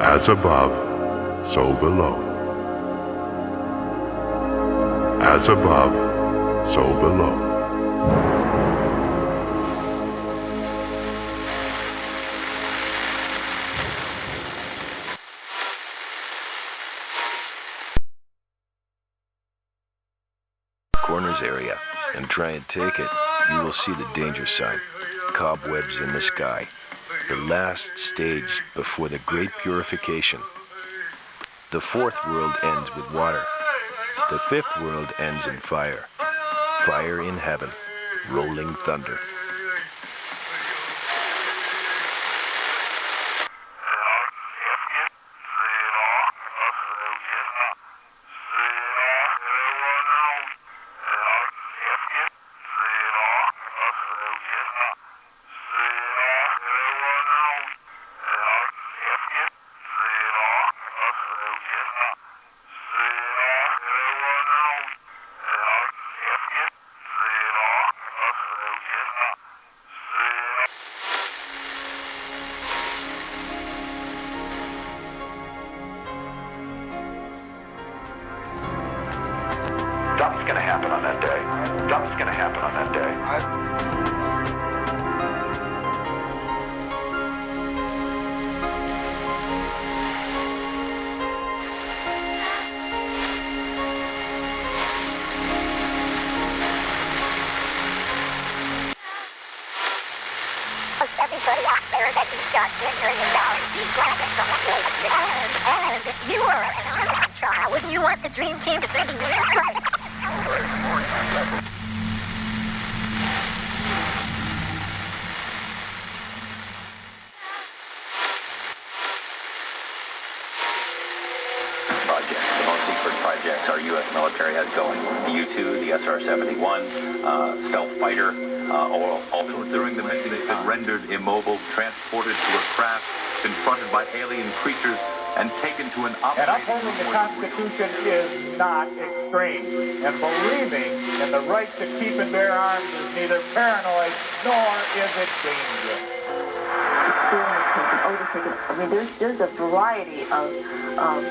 As above, so below. As above, so below. Corners area and try and take it, you will see the danger sign. Cobwebs in the sky. The last stage before the great purification. The fourth world ends with water. The fifth world ends in fire. Fire in heaven. Rolling thunder. Something's going to happen on that day. Something's going to happen on that day. Everybody out there that he's got $10 million, he's grabbing from the and if you were an trial, wouldn't you want the dream team to be projects. The most secret projects our U.S. military has going. The U-2, the SR-71, stealth fighter, also during the mission they've been rendered immobile, transported to a craft, confronted by alien creatures, and taken to an And upholding the Constitution is not extreme. And believing in the right to keep and bear arms is neither paranoid nor is it dangerous. I mean, there's a variety of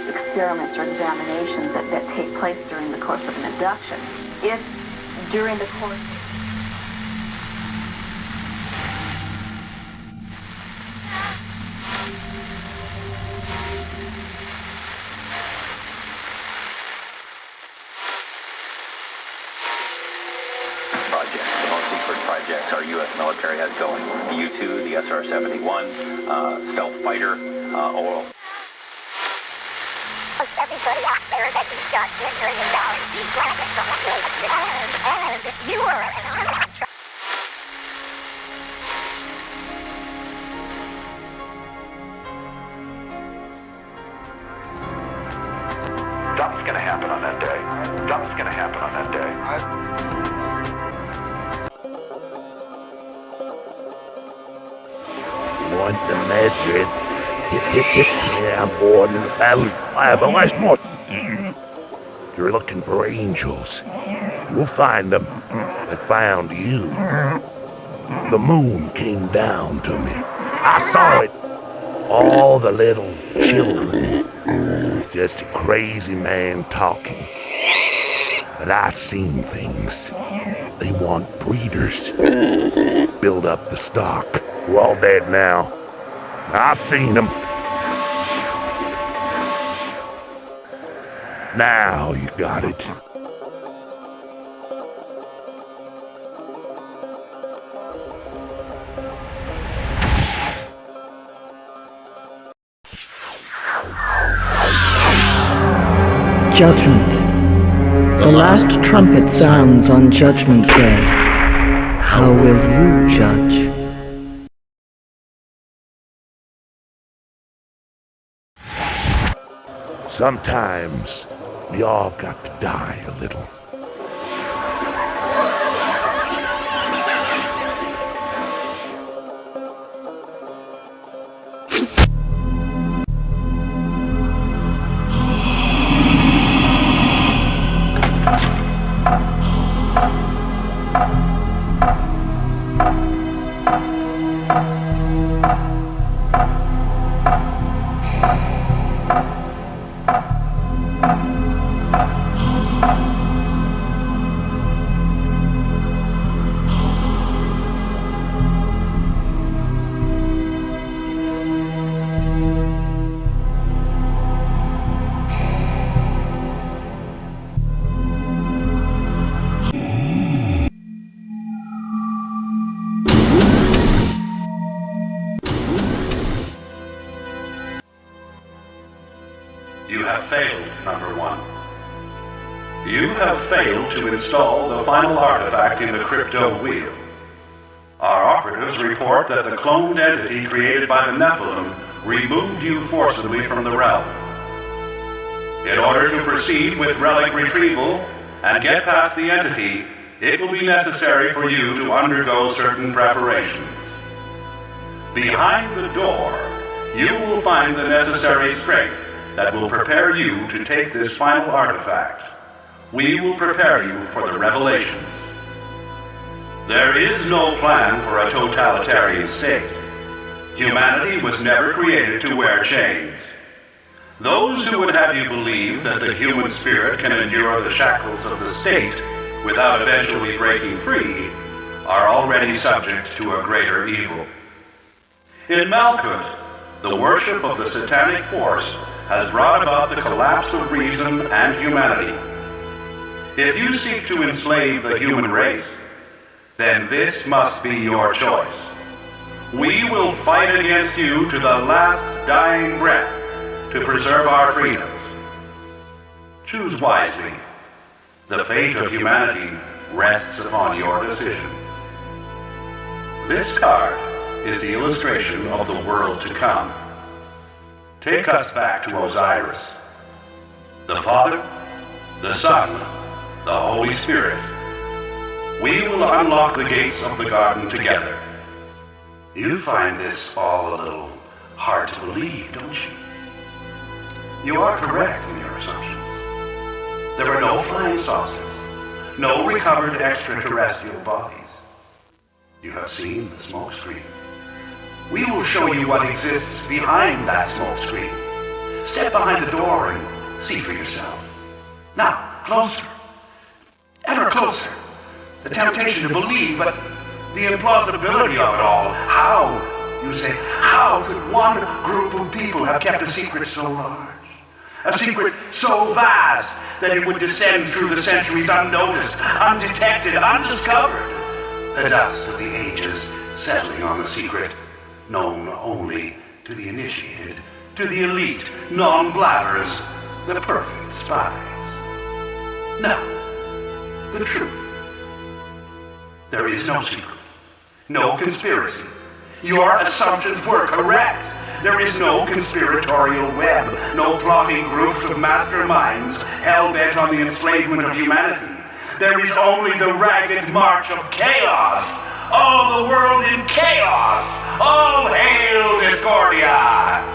experiments or examinations that take place during the course of an abduction. If during the course projects our U.S. military has going. The U-2, the SR-71, stealth fighter, oil. Everybody out there that he's got $10 million, he's grabbing from the and if you were an trial. Something's going to happen on that day. Something's going to happen on that day. Want the message? Yeah, I'm bored in the battle. I have a last more. You're looking for angels. You'll find them. I found you. The moon came down to me. I saw it. All the little children. Just a crazy man talking. But I've seen things. They want breeders. Build up the stock. We're all dead now. I've seen them. Now you got it. Judgment. The last trumpet sounds on Judgment Day. How will you judge? Sometimes we all got to die a little. You have failed, number one. You have failed to install the final artifact in the crypto wheel. Our operatives report that the cloned entity created by the Nephilim removed you forcibly from the realm. In order to proceed with relic retrieval and get past the entity, it will be necessary for you to undergo certain preparations. Behind the door, you will find the necessary strength that will prepare you to take this final artifact. We will prepare you for the revelation. There is no plan for a totalitarian state. Humanity was never created to wear chains. Those who would have you believe that the human spirit can endure the shackles of the state without eventually breaking free are already subject to a greater evil. In Malkuth, the worship of the satanic force has brought about the collapse of reason and humanity. If you seek to enslave the human race, then this must be your choice. We will fight against you to the last dying breath to preserve our freedoms. Choose wisely. The fate of humanity rests upon your decision. This card is the illustration of the world to come. Take us back to Osiris. The Father, the Son, the Holy Spirit. We will unlock the gates of the garden together. You find this all a little hard to believe, don't you? You are correct in your assumptions. There are no flying saucers, no recovered extraterrestrial bodies. You have seen the smokescreen. We will show you what exists behind that smokescreen. Step behind the door and see for yourself. Now, closer. Ever closer. The temptation to believe, but the implausibility of it all. How, you say, how could one group of people have kept a secret so large? A secret so vast that it would descend through the centuries unnoticed, undetected, undiscovered. The dust of the ages settling on the secret, known only to the initiated, to the elite, non-blabbers, the perfect spies. Now, the truth. There is no secret, no conspiracy. Your assumptions were correct. There is no conspiratorial web, no plotting groups of masterminds hell-bent on the enslavement of humanity. There is only the ragged march of chaos. All the world in chaos. All hail Discordia!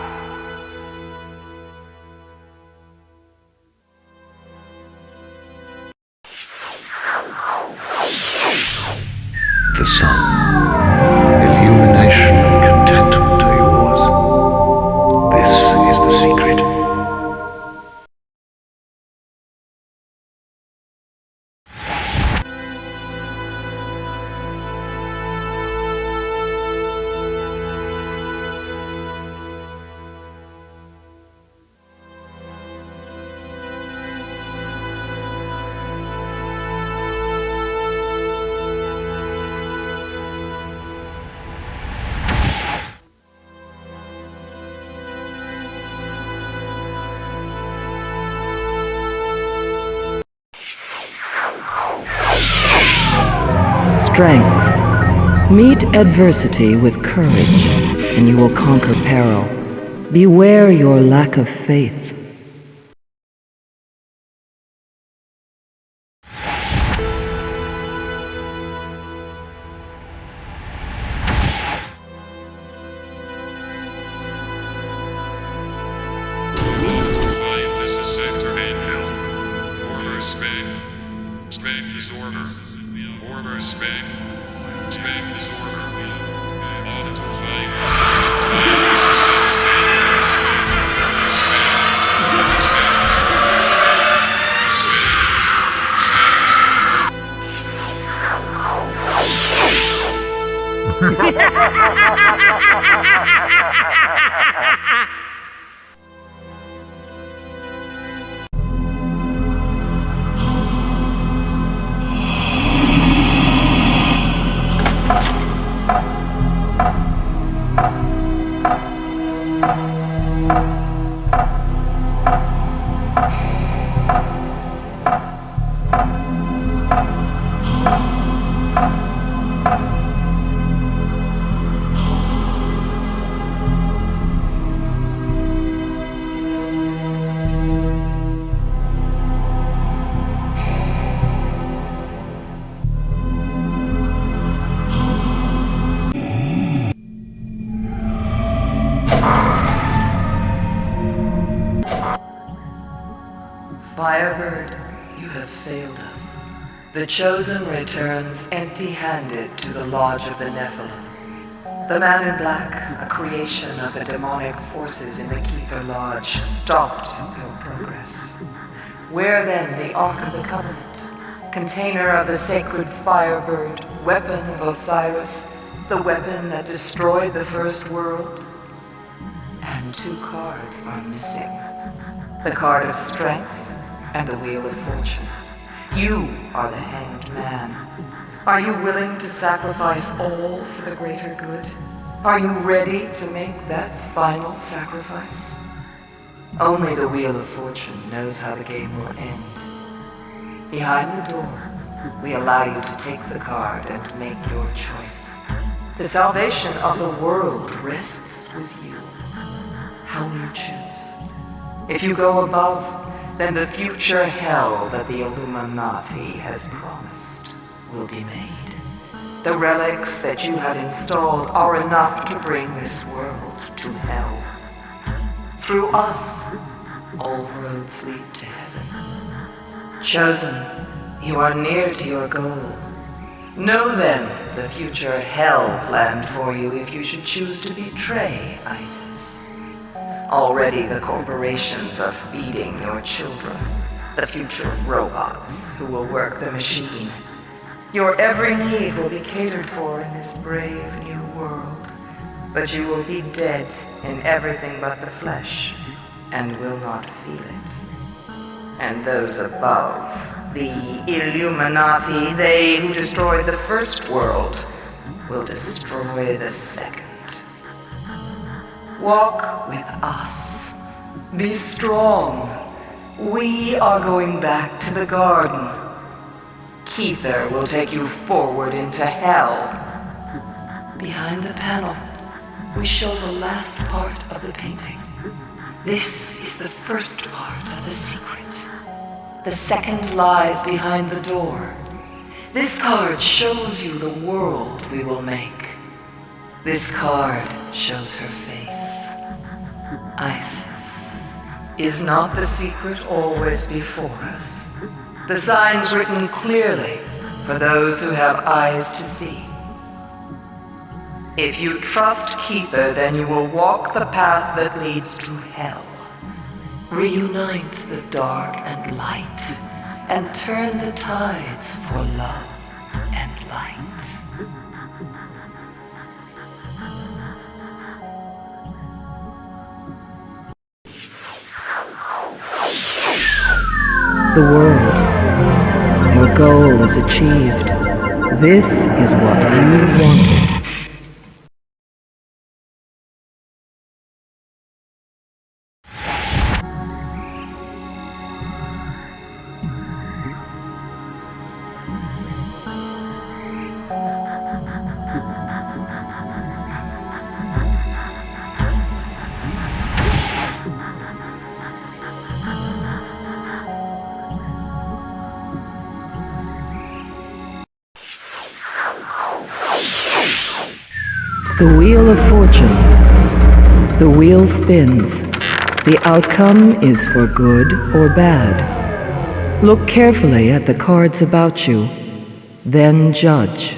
The sun, illumination and contentment are yours. This is the secret. Strength. Meet adversity with courage, and you will conquer peril. Beware your lack of faith. Firebird, you have failed us. The Chosen returns empty-handed to the Lodge of the Nephilim. The man in black, a creation of the demonic forces in the Keter Lodge, stopped your progress. Where then the Ark of the Covenant, container of the sacred Firebird, weapon of Osiris, the weapon that destroyed the first world? And 2 cards are missing. The card of strength and the wheel of fortune. You are the hanged man. Are you willing to sacrifice all for the greater good? Are you ready to make that final sacrifice? Only the wheel of fortune knows how the game will end. Behind the door, we allow you to take the card and make your choice. The salvation of the world rests with you. How will you choose? If you go above, then the future hell that the Illuminati has promised will be made. The relics that you have installed are enough to bring this world to hell. Through us, all roads lead to heaven. Chosen, you are near to your goal. Know then the future hell planned for you if you should choose to betray ISIS. Already the corporations are feeding your children, the future robots who will work the machine. Your every need will be catered for in this brave new world, but you will be dead in everything but the flesh, and will not feel it. And those above, the Illuminati, they who destroyed the first world, will destroy the second. Walk with us. Be strong. We are going back to the garden. Keter will take you forward into hell. Behind the panel, we show the last part of the painting. This is the first part of the secret. The second lies behind the door. This card shows you the world we will make. This card shows her face. Isis. Is not the secret always before us? The signs written clearly for those who have eyes to see. If you trust Keter, then you will walk the path that leads to hell. Reunite the dark and light, and turn the tides for love and light. The world. Your goal is achieved. This is what you wanted. The wheel of fortune. The wheel spins. The outcome is for good or bad. Look carefully at the cards about you, then judge.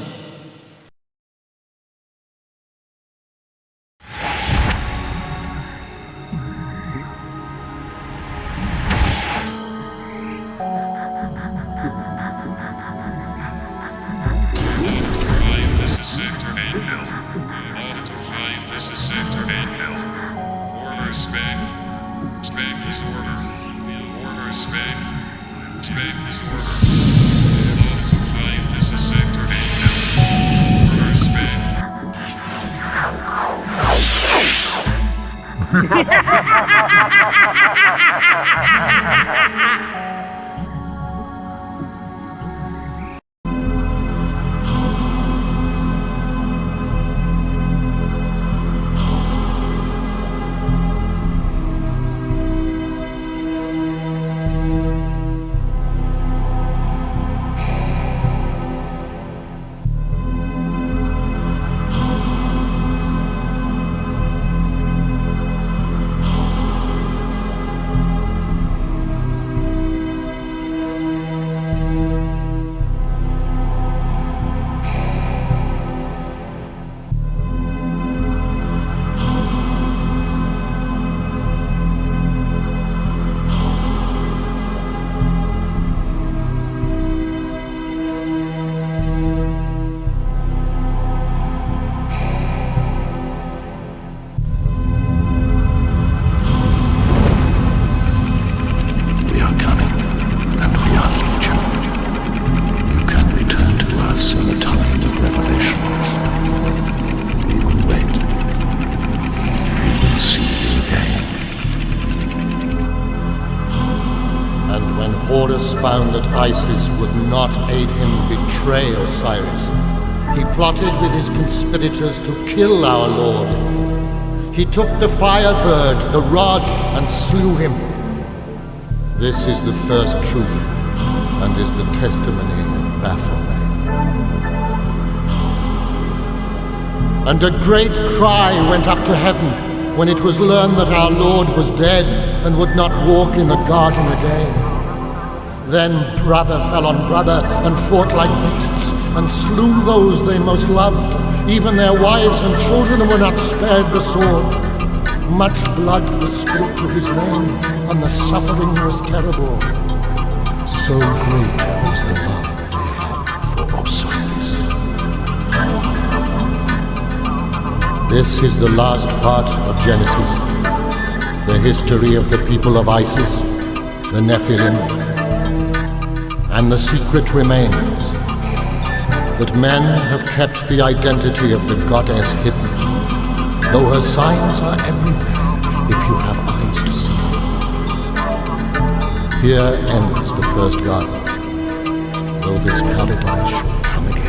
Horus found that Isis would not aid him betray Osiris, he plotted with his conspirators to kill our Lord. He took the firebird, the rod, and slew him. This is the first truth, and is the testimony of Baphomet. And a great cry went up to heaven when it was learned that our Lord was dead and would not walk in the garden again. Then brother fell on brother and fought like beasts and slew those they most loved. Even their wives and children were not spared the sword. Much blood was spilt to his name, and the suffering was terrible. So great was the love they had for Osiris. This is the last part of Genesis, the history of the people of Isis, the Nephilim, and the secret remains that men have kept the identity of the goddess hidden, though her signs are everywhere if you have eyes to see. Here ends the first garden, though this paradise shall come again.